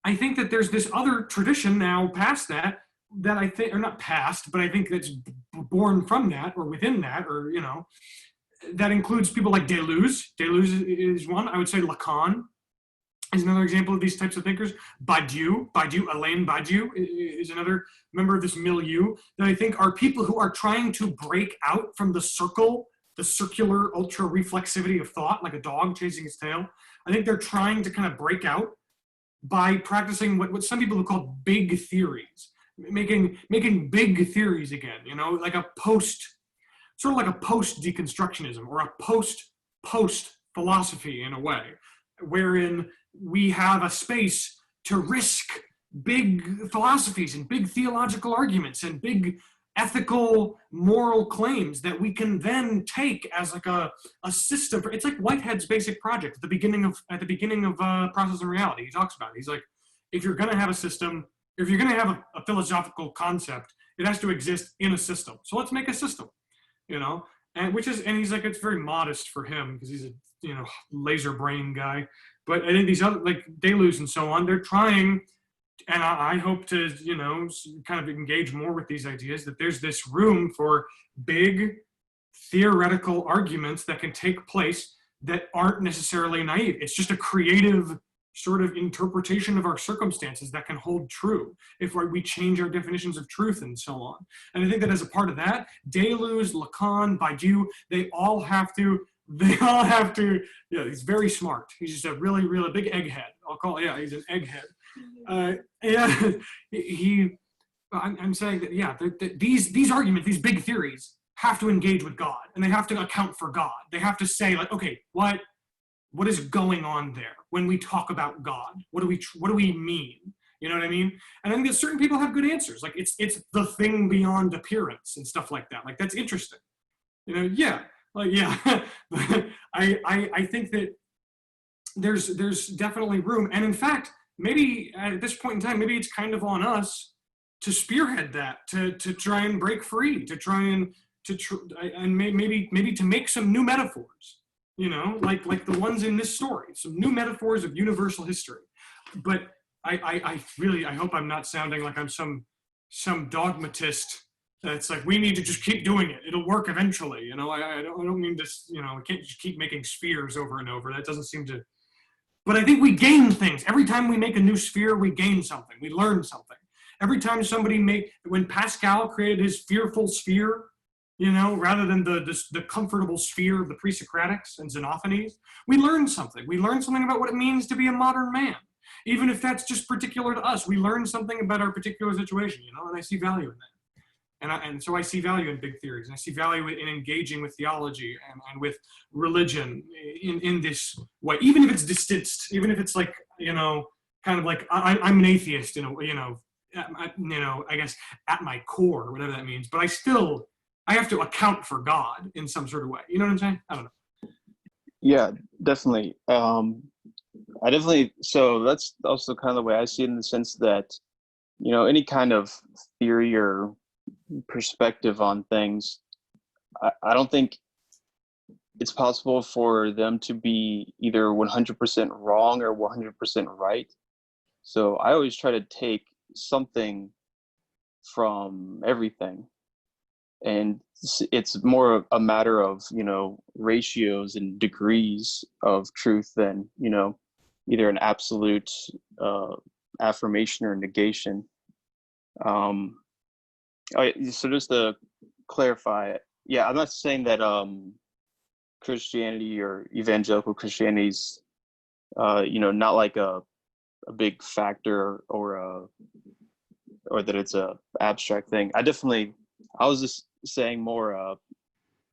I think that there's this other tradition now past that I think, or not past, but I think that's born from that or within that, or, you know, that includes people like Deleuze. Deleuze is one. I would say Lacan is another example of these types of thinkers. Alain Badiou is another member of this milieu that I think are people who are trying to break out from the circular ultra reflexivity of thought, like a dog chasing its tail. I think they're trying to kind of break out by practicing what some people have called big theories, making big theories again, you know, like a post deconstructionism or a post philosophy in a way, wherein we have a space to risk big philosophies and big theological arguments and big ethical, moral claims that we can then take as like a system. It's like Whitehead's basic project at the beginning of Process and Reality. He talks about it. He's like, if you're going to have a system, if you're going to have a philosophical concept, it has to exist in a system. So let's make a system, you know. And he's like, it's very modest for him because he's a, you know, laser brain guy. But I think these other, like Deleuze and so on, they're trying. And I hope to, you know, kind of engage more with these ideas, that there's this room for big theoretical arguments that can take place that aren't necessarily naive. It's just a creative sort of interpretation of our circumstances that can hold true if we change our definitions of truth and so on. And I think that as a part of that, Deleuze, Lacan, Badiou, they all have to, yeah, he's very smart. He's just a really, really big egghead. He's an egghead. I'm saying that, yeah, these arguments, these big theories have to engage with God, and they have to account for God. They have to say, like, okay, what is going on there when we talk about God? What do we mean? You know what I mean? And I think that certain people have good answers. Like it's the thing beyond appearance and stuff like that. Like that's interesting. You know, yeah. Like, yeah. But I think that there's definitely room. And in fact, maybe at this point in time, maybe it's kind of on us to spearhead that, to try and break free, to try and maybe to make some new metaphors, you know, like the ones in this story, some new metaphors of universal history. But I really hope I'm not sounding like I'm some dogmatist that's like, we need to just keep doing it. It'll work eventually. You know, I don't mean this, you know, we can't just keep making spheres over and over. That doesn't seem to, but I think we gain things. Every time we make a new sphere, we gain something. We learn something. Every time when Pascal created his fearful sphere, rather than the comfortable sphere of the pre-Socratics and Xenophanes. We learn something. We learn something about what it means to be a modern man. Even if that's just particular to us, we learn something about our particular situation, and I see value in that. And so I see value in big theories, and I see value in engaging with theology and with religion in this way, even if it's distanced, even if it's like, kind of like I'm an atheist, I guess at my core, whatever that means, but I have to account for God in some sort of way. You know what I'm saying? I don't know. Yeah, definitely. So that's also kind of the way I see it, in the sense that, any kind of theory or perspective on things, I don't think it's possible for them to be either 100% wrong or 100% right. So I always try to take something from everything. And it's more a matter of, ratios and degrees of truth than, either an absolute affirmation or negation. So just to clarify, yeah, I'm not saying that Christianity or evangelical Christianity's, not like a big factor or that it's a abstract thing. I was just saying more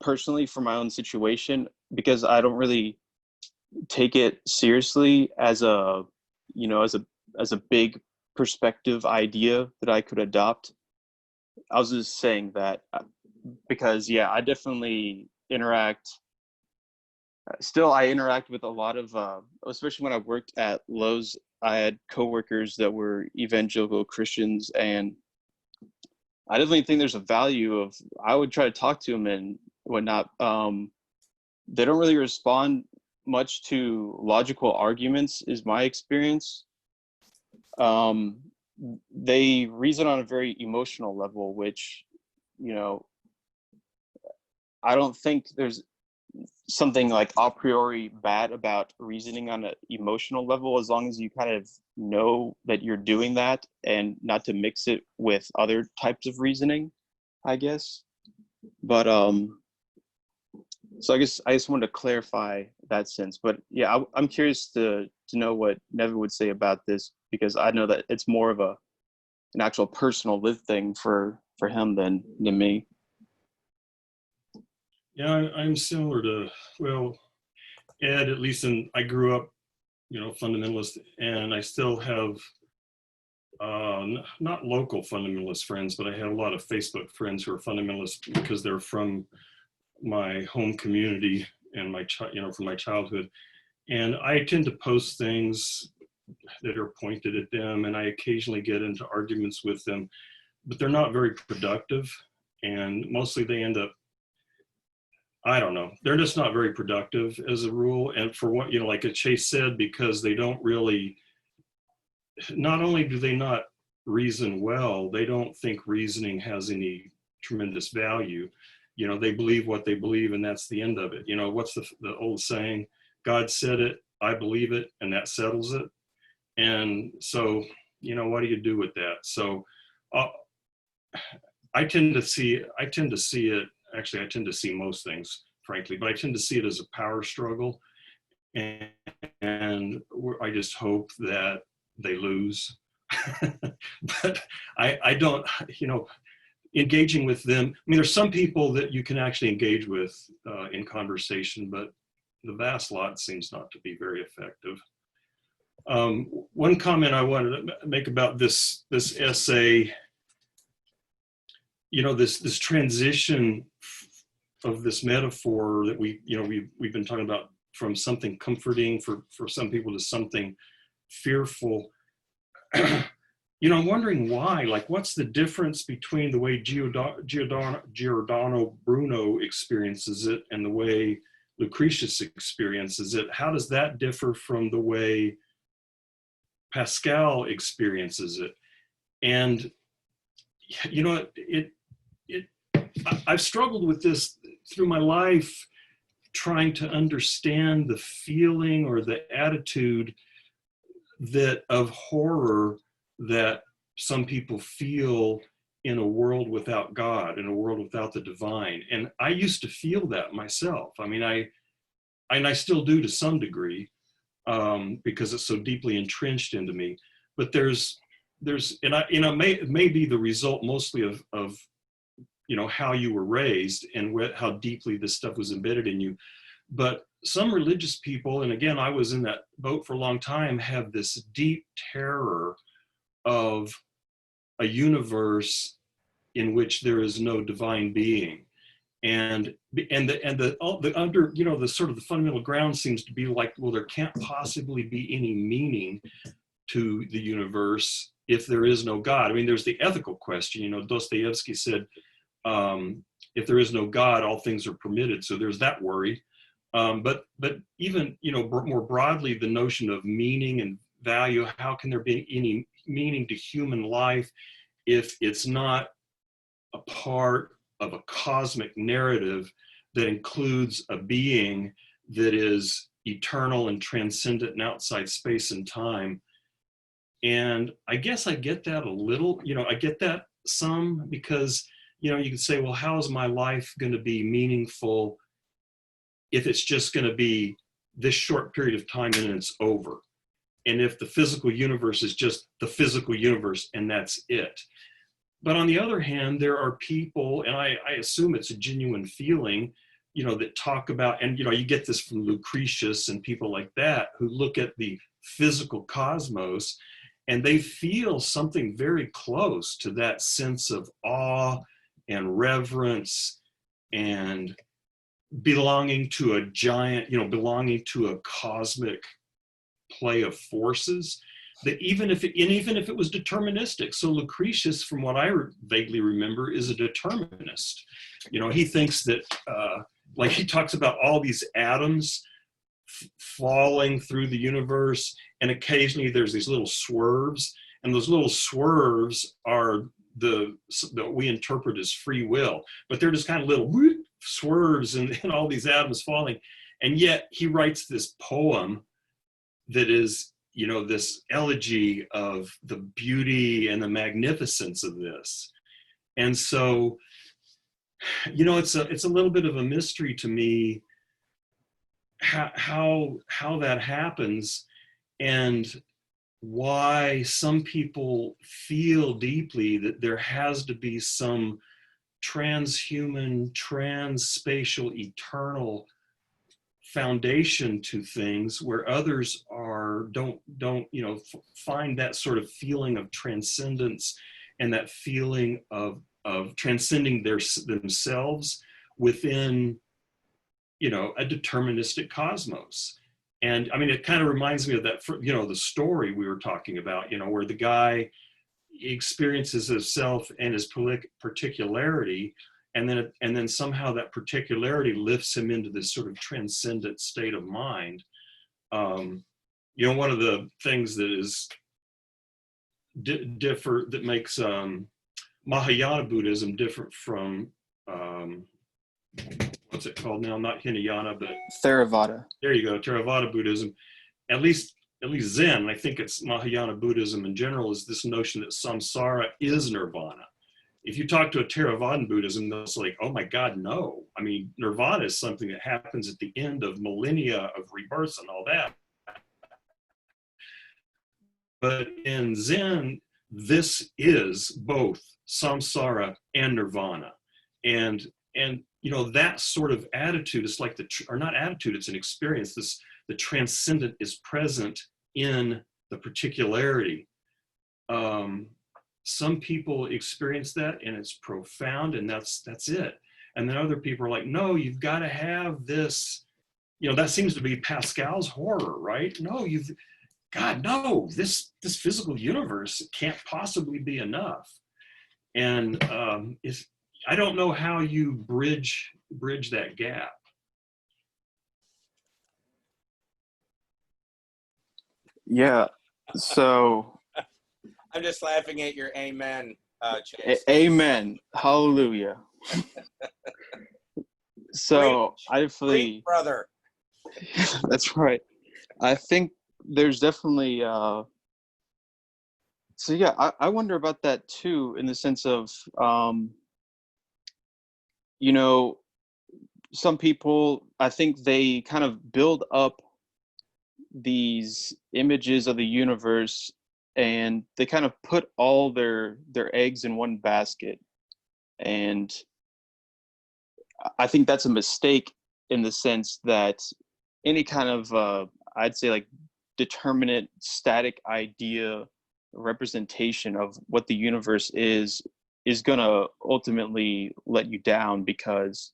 personally for my own situation, because I don't really take it seriously as a big perspective idea that I could adopt. I was just saying that because, yeah, I definitely interact with a lot of, especially when I worked at Lowe's, I had coworkers that were evangelical Christians, and I definitely think there's a value of, I would try to talk to them and whatnot. They don't really respond much to logical arguments, is my experience. They reason on a very emotional level, which, I don't think there's something like a priori bad about reasoning on an emotional level, as long as you kind of know that you're doing that and not to mix it with other types of reasoning, I guess. But so I guess I just wanted to clarify that sense. But yeah, I'm curious to know what Nevin would say about this, because I know that it's more of an actual personal lived thing for him than me. Yeah, I'm similar to, Ed, at least I grew up, fundamentalist, and I still have not local fundamentalist friends, but I have a lot of Facebook friends who are fundamentalists because they're from my home community and from my childhood. And I tend to post things that are pointed at them, and I occasionally get into arguments with them, but they're not very productive, and mostly they end up, I don't know, they're just not very productive as a rule. And for what, like Chase said, because they don't really, not only do they not reason well, they don't think reasoning has any tremendous value. They believe what they believe, and that's the end of it. What's the old saying? God said it, I believe it, and that settles it. And so, what do you do with that? So I tend to see it, actually, I tend to see most things, frankly, but I tend to see it as a power struggle. And I just hope that they lose. But I don't, engaging with them. I mean, there's some people that you can actually engage with in conversation, but the vast lot seems not to be very effective. One comment I wanted to make about this essay, this transition of this metaphor that we've been talking about, from something comforting for some people to something fearful. I'm wondering why. Like, what's the difference between the way Giordano Bruno experiences it and the way Lucretius experiences it? How does that differ from the way Pascal experiences it? And I've struggled with this through my life, trying to understand the feeling or the attitude of horror that some people feel in a world without God, in a world without the divine. And I used to feel that myself. I mean, I still do to some degree, because it's so deeply entrenched into me. But there's, and it may be the result mostly of how you were raised and how deeply this stuff was embedded in you. But some religious people, and again, I was in that boat for a long time, have this deep terror of a universe in which there is no divine being. And the under, the sort of the fundamental ground seems to be like, well, there can't possibly be any meaning to the universe if there is no God. I mean, there's the ethical question. Dostoevsky said, if there is no God, all things are permitted. So there's that worry. But even, more broadly, the notion of meaning and value, how can there be any meaning to human life if it's not a part of a cosmic narrative that includes a being that is eternal and transcendent and outside space and time? And I guess I get that a little, I get that some, because, you can say, well, how is my life going to be meaningful if it's just going to be this short period of time and then it's over? And if the physical universe is just the physical universe and that's it. But on the other hand, there are people, and I assume it's a genuine feeling, that talk about, and you get this from Lucretius and people like that, who look at the physical cosmos and they feel something very close to that sense of awe and reverence and belonging to a giant, belonging to a cosmic play of forces, that even if it was deterministic. So Lucretius, from what I vaguely remember, is a determinist. He thinks that, like he talks about all these atoms falling through the universe, and occasionally there's these little swerves, and those little swerves are that we interpret as free will, but they're just kind of little swerves and all these atoms falling. And yet he writes this poem that is, this elegy of the beauty and the magnificence of this. And so, it's a little bit of a mystery to me how that happens, and why some people feel deeply that there has to be some transhuman, transspatial, eternal foundation to things, where others don't find that sort of feeling of transcendence and that feeling of transcending themselves within a deterministic cosmos. And I mean, it kind of reminds me of that, the story we were talking about, where the guy experiences himself and his particularity, and then somehow that particularity lifts him into this sort of transcendent state of mind. One of the things that is that makes Mahayana Buddhism different from what's it called now? Not Hinayana, but Theravada. There you go, Theravada Buddhism. At least Zen, I think it's Mahayana Buddhism in general, is this notion that samsara is nirvana. If you talk to a Theravadan Buddhism, they'll say, like, oh my God, no. I mean, nirvana is something that happens at the end of millennia of rebirths and all that. But in Zen, this is both samsara and nirvana. And that sort of attitude is like or not attitude, it's an experience. The transcendent is present in the particularity. Some people experience that and it's profound, and that's it. And then other people are like, no, you've got to have this, that seems to be Pascal's horror, right? No, God, no, this physical universe can't possibly be enough. And I don't know how you bridge that gap. Yeah, so I'm just laughing at your amen, Chase. Amen, hallelujah. So Preach, brother. That's right. I think there's definitely So yeah, I wonder about that too, in the sense of, you know, some people, I think they kind of build up these images of the universe, and they kind of put all their eggs in one basket. And I think that's a mistake, in the sense that any kind of, I'd say, like, determinate static idea representation of what the universe is going to ultimately let you down, because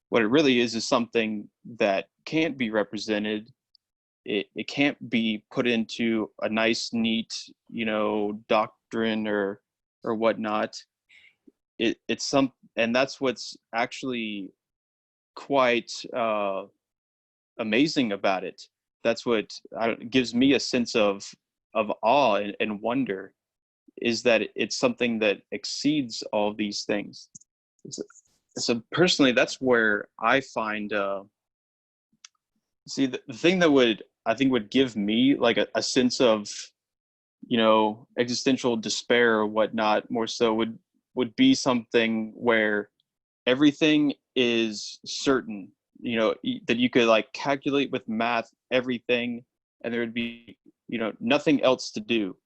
what it really is something that can't be represented. It can't be put into a nice, neat, doctrine or whatnot. It's some, and that's what's actually quite amazing about it. That's what gives me a sense of awe and wonder, is that it's something that exceeds all these things. So personally, that's where I find, see, the thing that I think would give me like a sense of, existential despair or whatnot, more so would be something where everything is certain, that you could like calculate with math everything, and there would be, nothing else to do.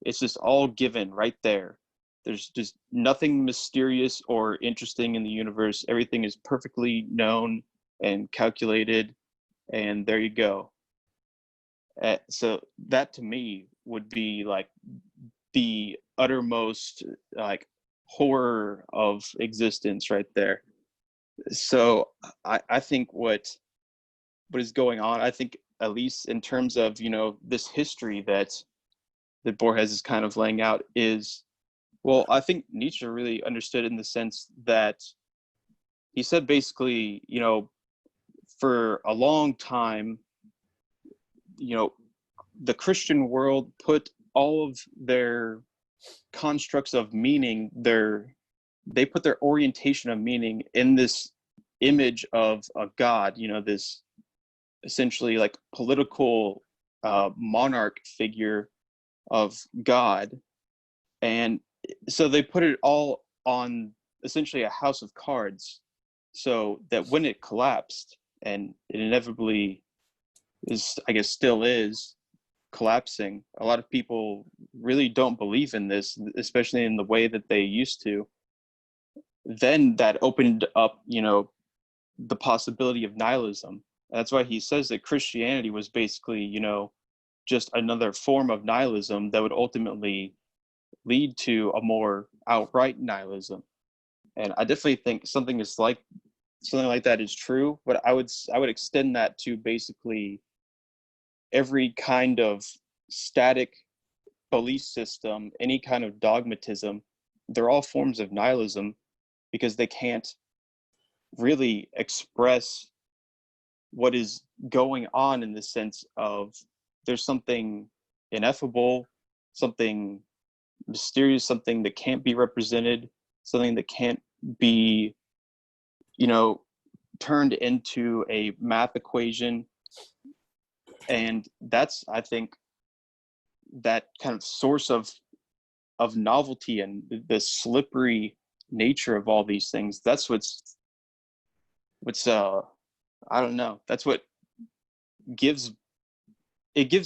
It's just all given right there. There's just nothing mysterious or interesting in the universe. Everything is perfectly known and calculated, and there you go. So that to me would be like the uttermost like horror of existence right there. So I think what is going on, I think, at least in terms of, this history that Borges is kind of laying out, is, well, I think Nietzsche really understood, in the sense that he said basically, for a long time, the Christian world put all of their constructs of meaning, they put their orientation of meaning in this image of a god, this essentially like political monarch figure of God. And so they put it all on essentially a house of cards, so that when it collapsed, and it inevitably is, I guess still is collapsing, a lot of people really don't believe in this, especially in the way that they used to. Then that opened up, the possibility of nihilism. That's why he says that Christianity was basically, just another form of nihilism that would ultimately lead to a more outright nihilism. And I definitely think something like that is true, but I would extend that to basically every kind of static belief system, any kind of dogmatism. They're all forms of nihilism, because they can't really express what is going on, in the sense of there's something ineffable, something mysterious, something that can't be represented, something that can't be, turned into a math equation. And that's, I think, that kind of source of novelty and the slippery nature of all these things. That's what's I don't know, that's what gives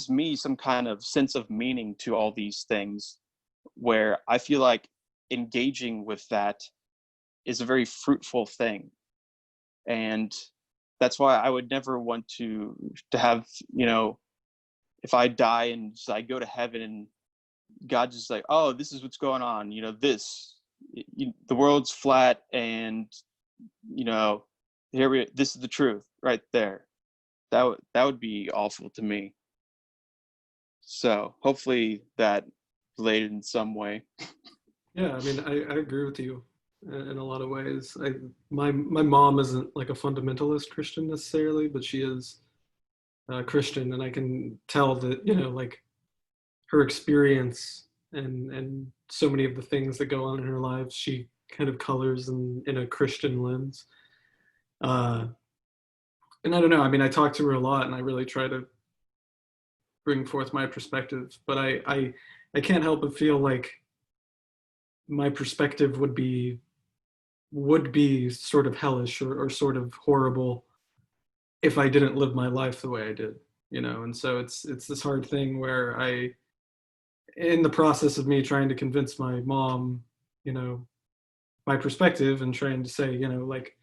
me some kind of sense of meaning to all these things, where I feel like engaging with that is a very fruitful thing. And that's why I would never want to have, if I die and I go to heaven and God just like, oh, this is what's going on, the world's flat, and this is the truth right there. That would be awful to me. So hopefully that related in some way. Yeah, I mean, I agree with you in a lot of ways. My mom isn't like a fundamentalist Christian necessarily, but she is Christian, and I can tell that, like her experience and so many of the things that go on in her life, she kind of colors in a Christian lens. And I don't know, I mean, I talk to her a lot, and I really try to bring forth my perspective, but I I can't help but feel like my perspective would be sort of hellish or sort of horrible if I didn't live my life the way I did, and so it's this hard thing where in the process of me trying to convince my mom, my perspective and trying to say, like,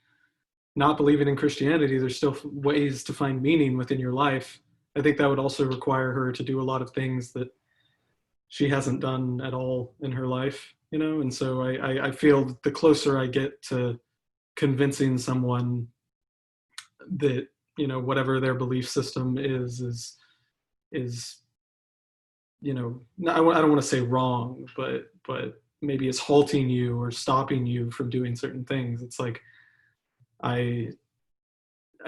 not believing in Christianity, there's still ways to find meaning within your life. I think that would also require her to do a lot of things that she hasn't done at all in her life, and so I feel the closer I get to convincing someone that, whatever their belief system is, I don't want to say wrong, but maybe it's halting you or stopping you from doing certain things. It's like, I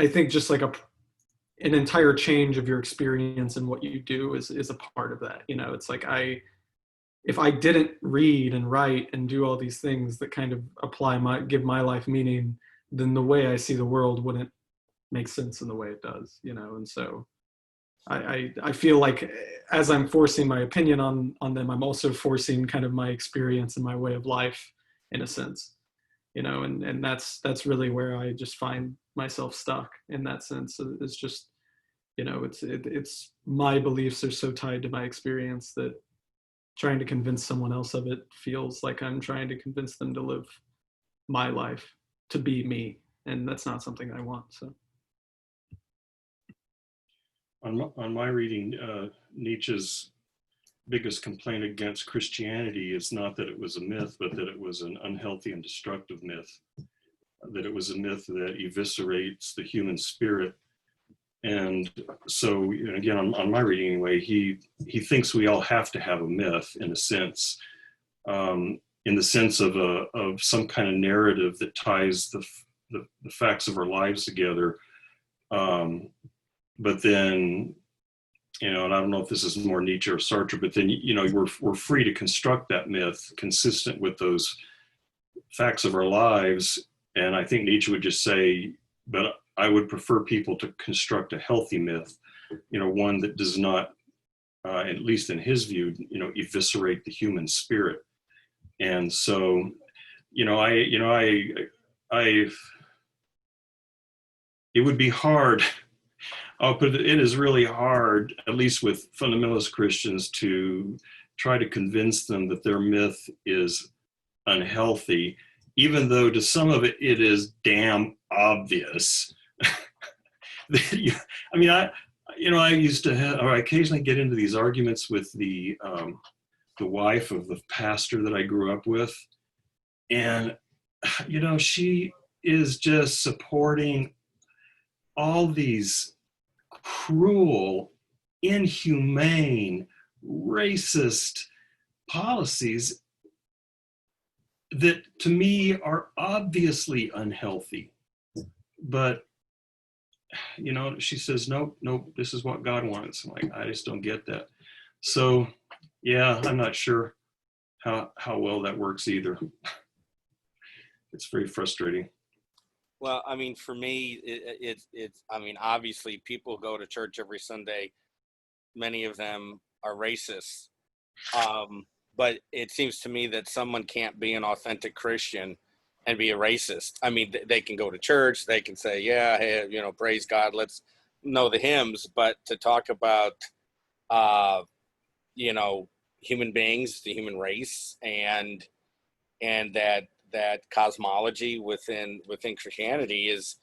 think just like an entire change of your experience and what you do is a part of that. It's like, if I didn't read and write and do all these things that kind of give my life meaning, then the way I see the world wouldn't make sense in the way it does, and so I feel like as I'm forcing my opinion on them, I'm also forcing kind of my experience and my way of life in a sense, and that's really where I just find myself stuck in that sense. It's just, it's my beliefs are so tied to my experience that trying to convince someone else of it feels like I'm trying to convince them to live my life, to be me, and that's not something I want. So. On my reading, Nietzsche's biggest complaint against Christianity is not that it was a myth, but that it was an unhealthy and destructive myth. That it was a myth that eviscerates the human spirit. And so, again, on my reading anyway, he thinks we all have to have a myth in a sense, in the sense of some kind of narrative that ties the facts of our lives together. But then, and I don't know if this is more Nietzsche or Sartre, but then, we're free to construct that myth consistent with those facts of our lives. And I think Nietzsche would just say, but I would prefer people to construct a healthy myth, one that does not, at least in his view, eviscerate the human spirit. And so, it would be hard. But it is really hard, at least with fundamentalist Christians, to try to convince them that their myth is unhealthy, even though to some of it, it is damn obvious. I used to have, or I occasionally get into these arguments with the wife of the pastor that I grew up with. And, she is just supporting all these cruel, inhumane, racist policies that to me are obviously unhealthy. But, she says, nope, this is what God wants. I'm like, I just don't get that. So, yeah, I'm not sure how well that works either. It's very frustrating. Well, I mean, for me, it's obviously people go to church every Sunday. Many of them are racist. But it seems to me that someone can't be an authentic Christian and be a racist. I mean, they can go to church, they can say, yeah, hey, praise God, let's know the hymns. But to talk about, human beings, the human race, and that cosmology within Christianity is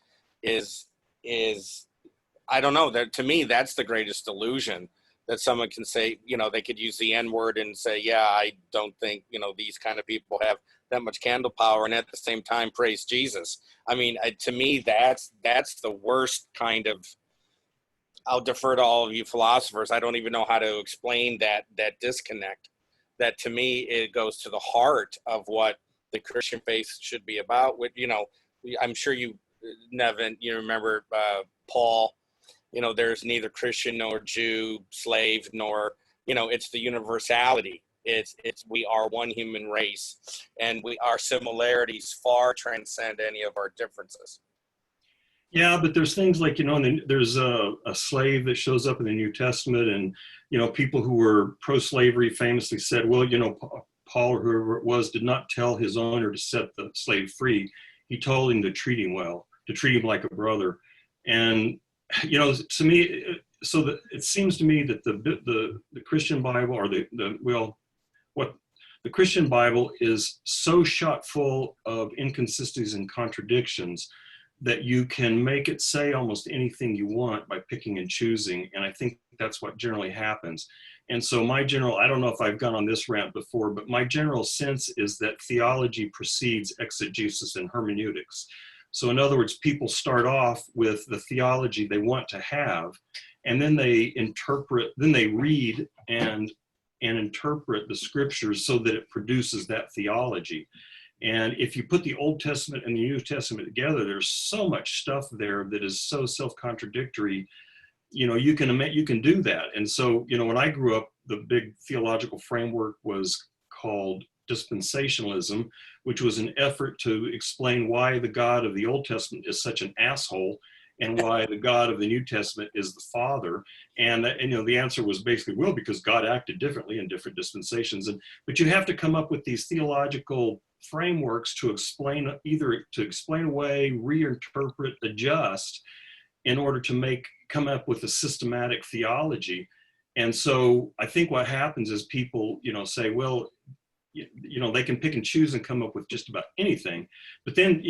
I don't know, that to me that's the greatest illusion, that someone can say, they could use the N-word and say, yeah, I don't think these kind of people have that much candle power, and at the same time praise Jesus. I mean, to me that's the worst kind of. I'll defer to all of you philosophers. I don't even know how to explain that disconnect. That to me, it goes to the heart of what the Christian faith should be about. With I'm sure you, Nevin, you remember Paul. There's neither Christian nor Jew, slave nor it's the universality. It's we are one human race, and our similarities far transcend any of our differences. Yeah, but there's things like, there's a slave that shows up in the New Testament, and, people who were pro-slavery famously said, well, Paul or whoever it was did not tell his owner to set the slave free. He told him to treat him well, to treat him like a brother. And, to me, so that it seems to me that the Christian Bible, or what the Christian Bible is so shot full of inconsistencies and contradictions that you can make it say almost anything you want by picking and choosing. And I think that's what generally happens. And so I don't know if I've gone on this rant before, but my general sense is that theology precedes exegesis and hermeneutics. So in other words, people start off with the theology they want to have, and then they read and interpret the scriptures so that it produces that theology. And if you put the Old Testament and the New Testament together, there's so much stuff there that is so self-contradictory. You can do that. And so, when I grew up, the big theological framework was called Dispensationalism, which was an effort to explain why the God of the Old Testament is such an asshole and why the God of the New Testament is the Father. And the answer was basically, well, because God acted differently in different dispensations. But you have to come up with these theological frameworks to explain away, reinterpret, adjust, in order to come up with a systematic theology. And so I think what happens is people, say, well, they can pick and choose and come up with just about anything. But then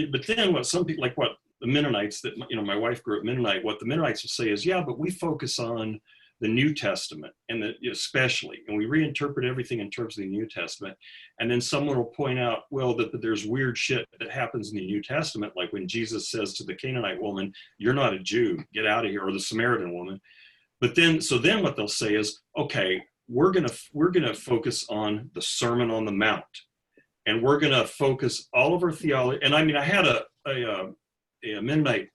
what some people, like what the Mennonites, that, my wife grew up Mennonite, what the Mennonites will say is, yeah, but we focus on the New Testament, and especially, and we reinterpret everything in terms of the New Testament. And then someone will point out, well, that there's weird shit that happens in the New Testament, like when Jesus says to the Canaanite woman, you're not a Jew, get out of here, or the Samaritan woman. But then what they'll say is, okay, we're gonna focus on the Sermon on the Mount, and we're gonna focus all of our theology. And I mean, I had a Mennonite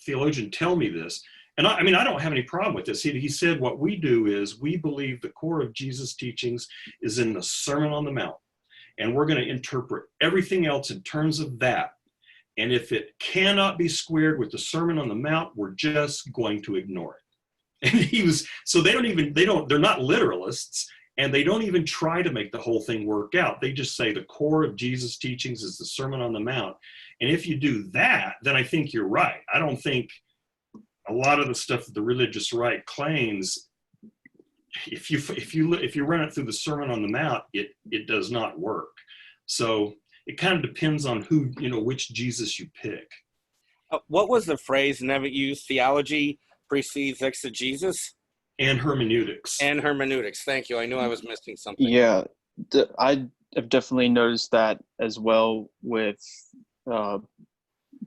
theologian tell me this, and I don't have any problem with this. He said, what we do is we believe the core of Jesus' teachings is in the Sermon on the Mount, and we're going to interpret everything else in terms of that. And if it cannot be squared with the Sermon on the Mount, we're just going to ignore it. And they're not literalists, and they don't even try to make the whole thing work out. They just say the core of Jesus' teachings is the Sermon on the Mount. And if you do that, then I think you're right. I don't think a lot of the stuff that the religious right claims, if you run it through the Sermon on the Mount, it does not work. So it kind of depends on which Jesus you pick. What was the phrase never used? Theology precedes exegesis? And hermeneutics. And hermeneutics. Thank you. I knew I was missing something. Yeah, I have definitely noticed that as well with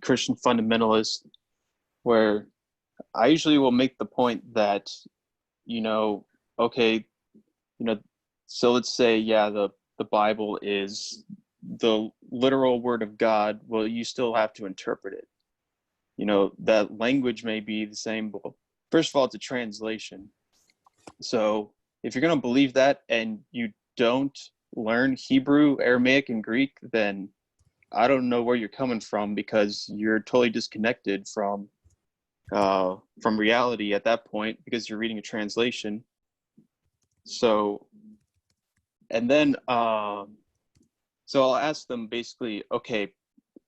Christian fundamentalists, where I usually will make the point that, so let's say, yeah, the Bible is the literal word of God. Well, you still have to interpret it. That language may be the same, but first of all, it's a translation. So if you're going to believe that and you don't learn Hebrew, Aramaic, and Greek, then I don't know where you're coming from, because you're totally disconnected from reality at that point, because you're reading a translation. So, and then, so I'll ask them basically, okay,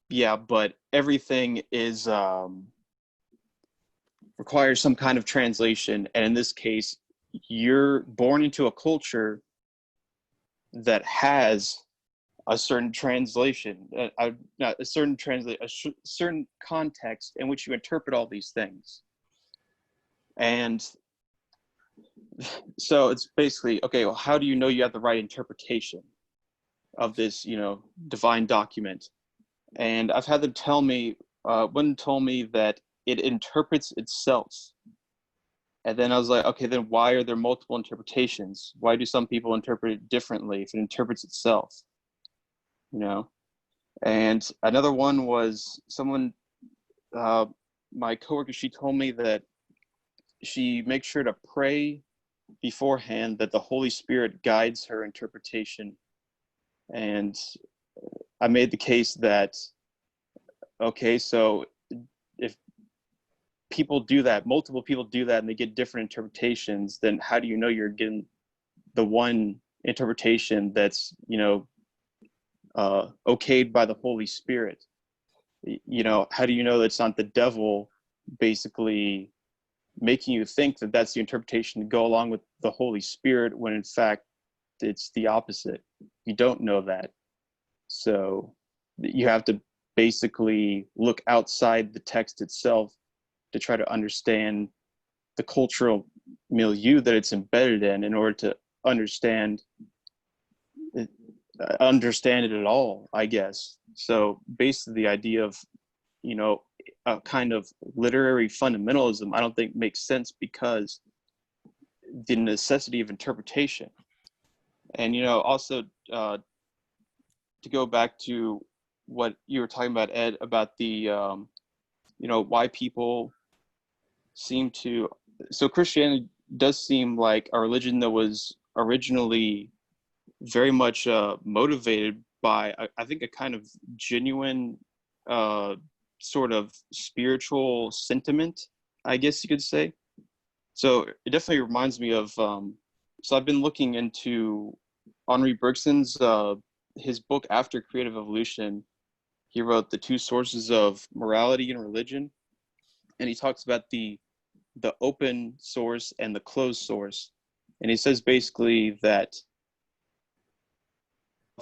yeah, but everything is requires some kind of translation, and in this case, you're born into a culture that has a certain translation, a certain context in which you interpret all these things. And so it's basically, okay, well, how do you know you have the right interpretation of this, divine document? And I've had them tell me, one told me that it interprets itself. And then I was like, okay, then why are there multiple interpretations? Why do some people interpret it differently if it interprets itself? And another one was someone, my coworker, she told me that she makes sure to pray beforehand that the Holy Spirit guides her interpretation. And I made the case that, okay, so people do that, multiple people do that, and they get different interpretations, then how do you know you're getting the one interpretation that's, okayed by the Holy Spirit? How do you know that's not the devil basically making you think that that's the interpretation to go along with the Holy Spirit, when in fact it's the opposite? You don't know that. So you have to basically look outside the text itself to try to understand the cultural milieu that it's embedded in order to understand it at all, I guess. So basically the idea of, a kind of literary fundamentalism, I don't think makes sense, because the necessity of interpretation. And, also to go back to what you were talking about, Ed, about the, why people seem to, so Christianity does seem like a religion that was originally very much motivated by, I think, a kind of genuine sort of spiritual sentiment, I guess you could say. So it definitely reminds me of, so I've been looking into Henri Bergson's, his book After Creative Evolution. He wrote The Two Sources of Morality and Religion, and he talks about the open source and the closed source. And he says basically that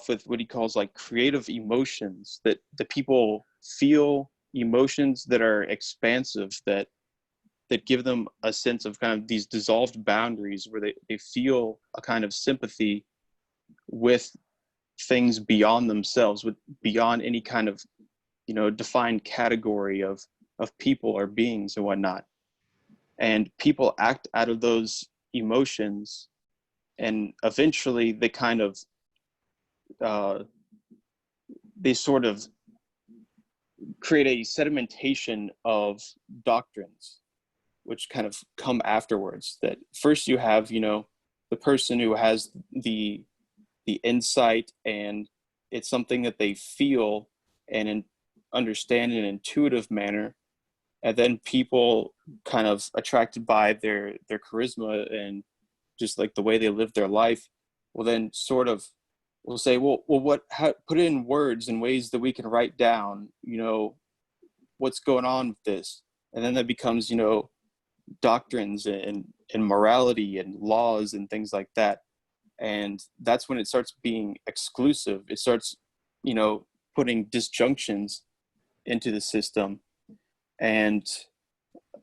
with what he calls like creative emotions, that the people feel emotions that are expansive, that give them a sense of kind of these dissolved boundaries, where they feel a kind of sympathy with things beyond themselves, with beyond any kind of defined category of people or beings and whatnot. And people act out of those emotions, and eventually they kind of they sort of create a sedimentation of doctrines, which kind of come afterwards. That first you have, the person who has the insight, and it's something that they feel and understand in an intuitive manner. And then people kind of attracted by their charisma and just like the way they live their life will then sort of will say, well, put it in words in ways that we can write down, what's going on with this. And then that becomes, doctrines and morality and laws and things like that. And that's when it starts being exclusive. It starts, putting disjunctions into the system. And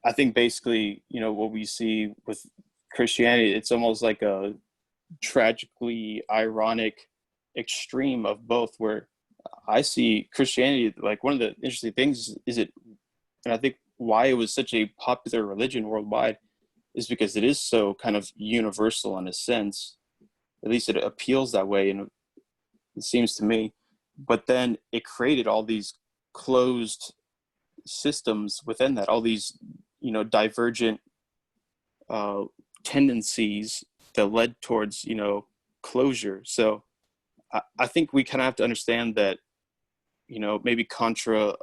I think basically, what we see with Christianity, it's almost like a tragically ironic extreme of both, where I see Christianity, like one of the interesting things is it, and I think why it was such a popular religion worldwide is because it is so kind of universal in a sense. At least it appeals that way, and it seems to me. But then it created all these closed systems within that, all these, divergent tendencies that led towards, closure. So I think we kind of have to understand that, maybe contra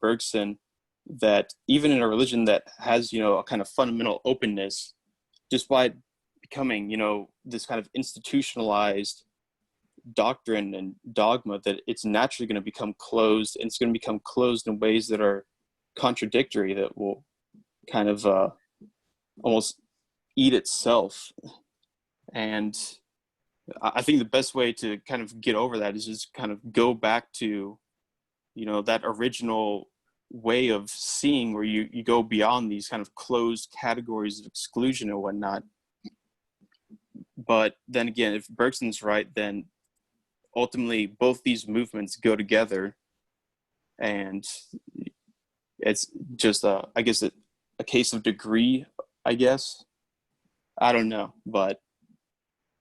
Bergson, that even in a religion that has, a kind of fundamental openness, despite becoming, this kind of institutionalized doctrine and dogma, that it's naturally going to become closed, and it's going to become closed in ways that are contradictory, that will kind of almost eat itself. And I think the best way to kind of get over that is just kind of go back to, that original way of seeing, where you go beyond these kind of closed categories of exclusion and whatnot. But then again, if Bergson's right, then ultimately both these movements go together, and it's just I guess a case of degree, I guess. I don't know, but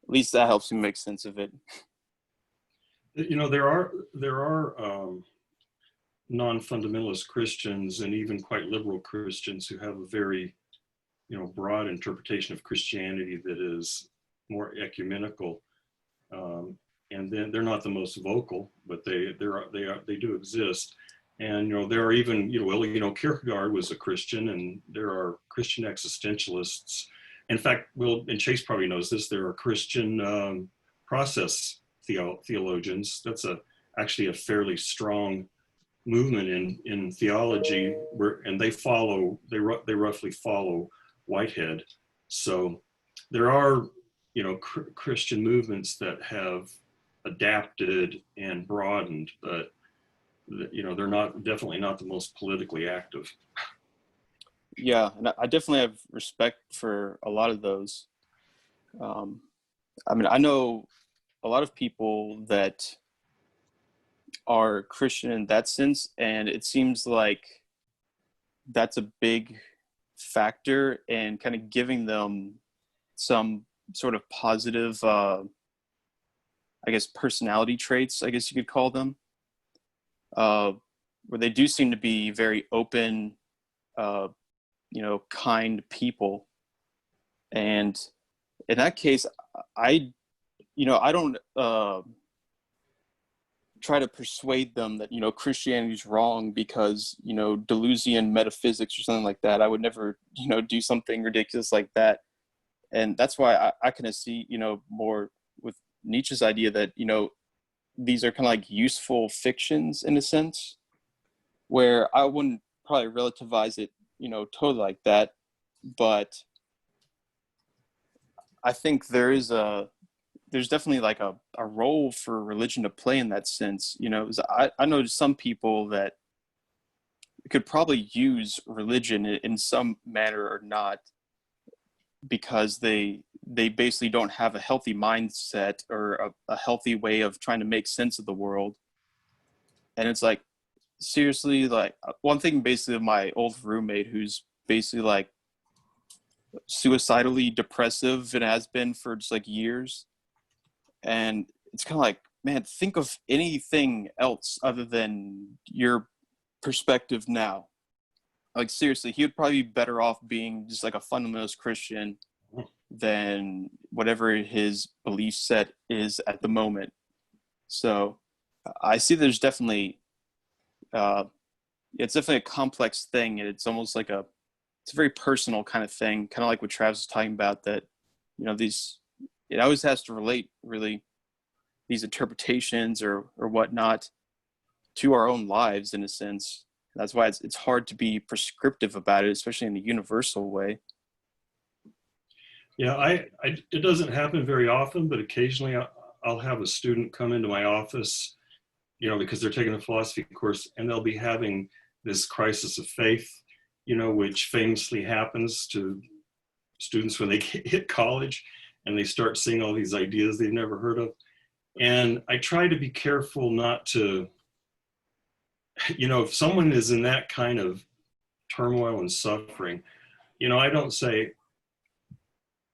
at least that helps me make sense of it. There are non-fundamentalist Christians and even quite liberal Christians who have a very, broad interpretation of Christianity that is more ecumenical. And then they're not the most vocal, but they do exist. And, there are even, Kierkegaard was a Christian, and there are Christian existentialists. In fact, and Chase probably knows this, there are Christian process theologians. That's actually a fairly strong movement in theology, and they roughly follow Whitehead. So there are, Christian movements that have adapted and broadened, but they're definitely not the most politically active. Yeah, and I definitely have respect for a lot of those. I know a lot of people that are Christian in that sense, and it seems like that's a big factor in kind of giving them some sort of positive, personality traits, I guess you could call them, where they do seem to be very open, kind people. And in that case, I don't try to persuade them that, Christianity is wrong because, Deleuzian metaphysics or something like that. I would never, do something ridiculous like that. And that's why I kind of see, more with Nietzsche's idea that, these are kind of like useful fictions in a sense, where I wouldn't probably relativize it, totally like that. But I think there's definitely like a role for religion to play in that sense. I know some people that could probably use religion in some manner or not, because they basically don't have a healthy mindset or a healthy way of trying to make sense of the world. And it's like, seriously, like one thing basically of my old roommate, who's basically like suicidally depressive and has been for just like years. And it's kind of like, man, think of anything else other than your perspective now. Like seriously, he would probably be better off being just like a fundamentalist Christian than whatever his belief set is at the moment. So I see there's definitely, it's definitely a complex thing. And it's almost like it's a very personal kind of thing, kind of like what Travis was talking about, that, it always has to relate really these interpretations or whatnot to our own lives in a sense. That's why it's hard to be prescriptive about it, especially in a universal way. Yeah, it doesn't happen very often, but occasionally I'll have a student come into my office, because they're taking a philosophy course, and they'll be having this crisis of faith, which famously happens to students when they hit college and they start seeing all these ideas they've never heard of. And I try to be careful not to, if someone is in that kind of turmoil and suffering, I don't say,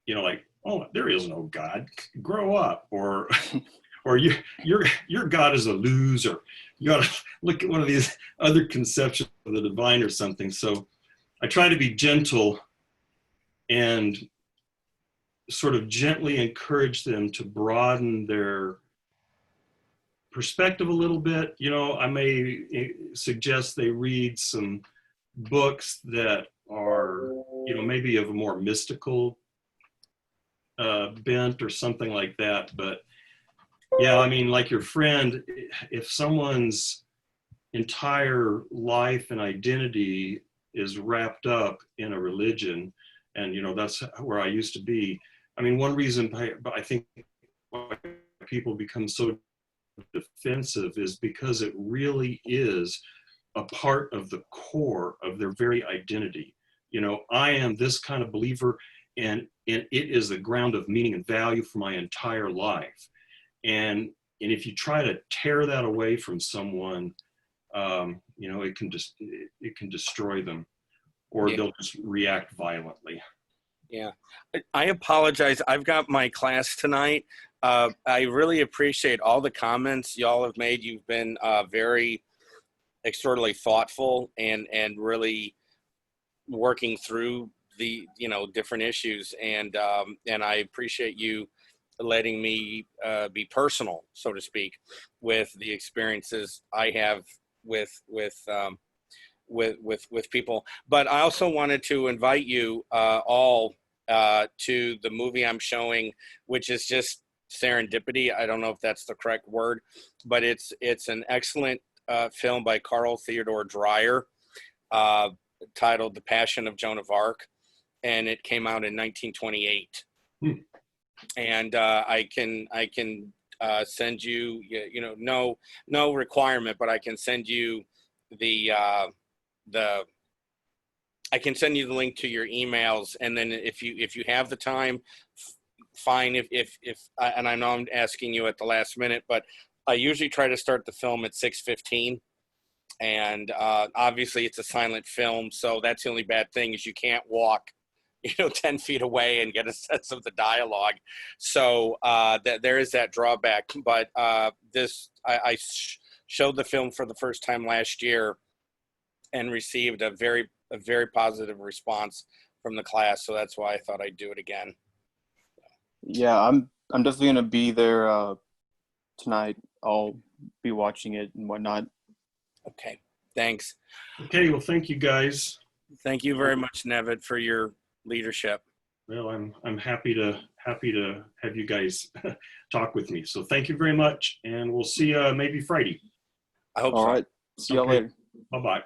like, oh, there is no God, grow up, or your God is a loser. You got to look at one of these other conceptions of the divine or something. So I try to be gentle and sort of gently encourage them to broaden their perspective a little bit. I may suggest they read some books that are, maybe of a more mystical bent or something like that. But yeah, like your friend, if someone's entire life and identity is wrapped up in a religion, and that's where I used to be. One reason I think why people become so defensive is because it really is a part of the core of their very identity. I am this kind of believer, and it is the ground of meaning and value for my entire life. And if you try to tear that away from someone, it can destroy them, or they'll just react violently. Yeah, I apologize. I've got my class tonight. I really appreciate all the comments y'all have made. You've been very extraordinarily thoughtful and really working through the different issues, and I appreciate you letting me be personal, so to speak, with the experiences I have with people. But I also wanted to invite you all to the movie I'm showing, which is just serendipity. I don't know if that's the correct word, but it's an excellent film by Carl Theodor Dreyer, titled The Passion of Joan of Arc, and it came out in 1928. And I can send you, no requirement, but I can send you I can send you the link to your emails, and then if you have the time, fine. If and I know I'm asking you at the last minute, but I usually try to start the film at 6:15, and obviously it's a silent film, so that's the only bad thing is you can't walk 10 feet away and get a sense of the dialogue. So there is that drawback. But I showed the film for the first time last year and received a very positive response from the class. So that's why I thought I'd do it again. Yeah, I'm definitely gonna be there tonight. I'll be watching it and whatnot. Okay, thanks. Okay, well, thank you guys. Thank you very much, Nevid, for your leadership. Well, I'm happy to have you guys talk with me. So thank you very much, and we'll see you maybe Friday. I hope All so. right. See y'all later. Bye-bye.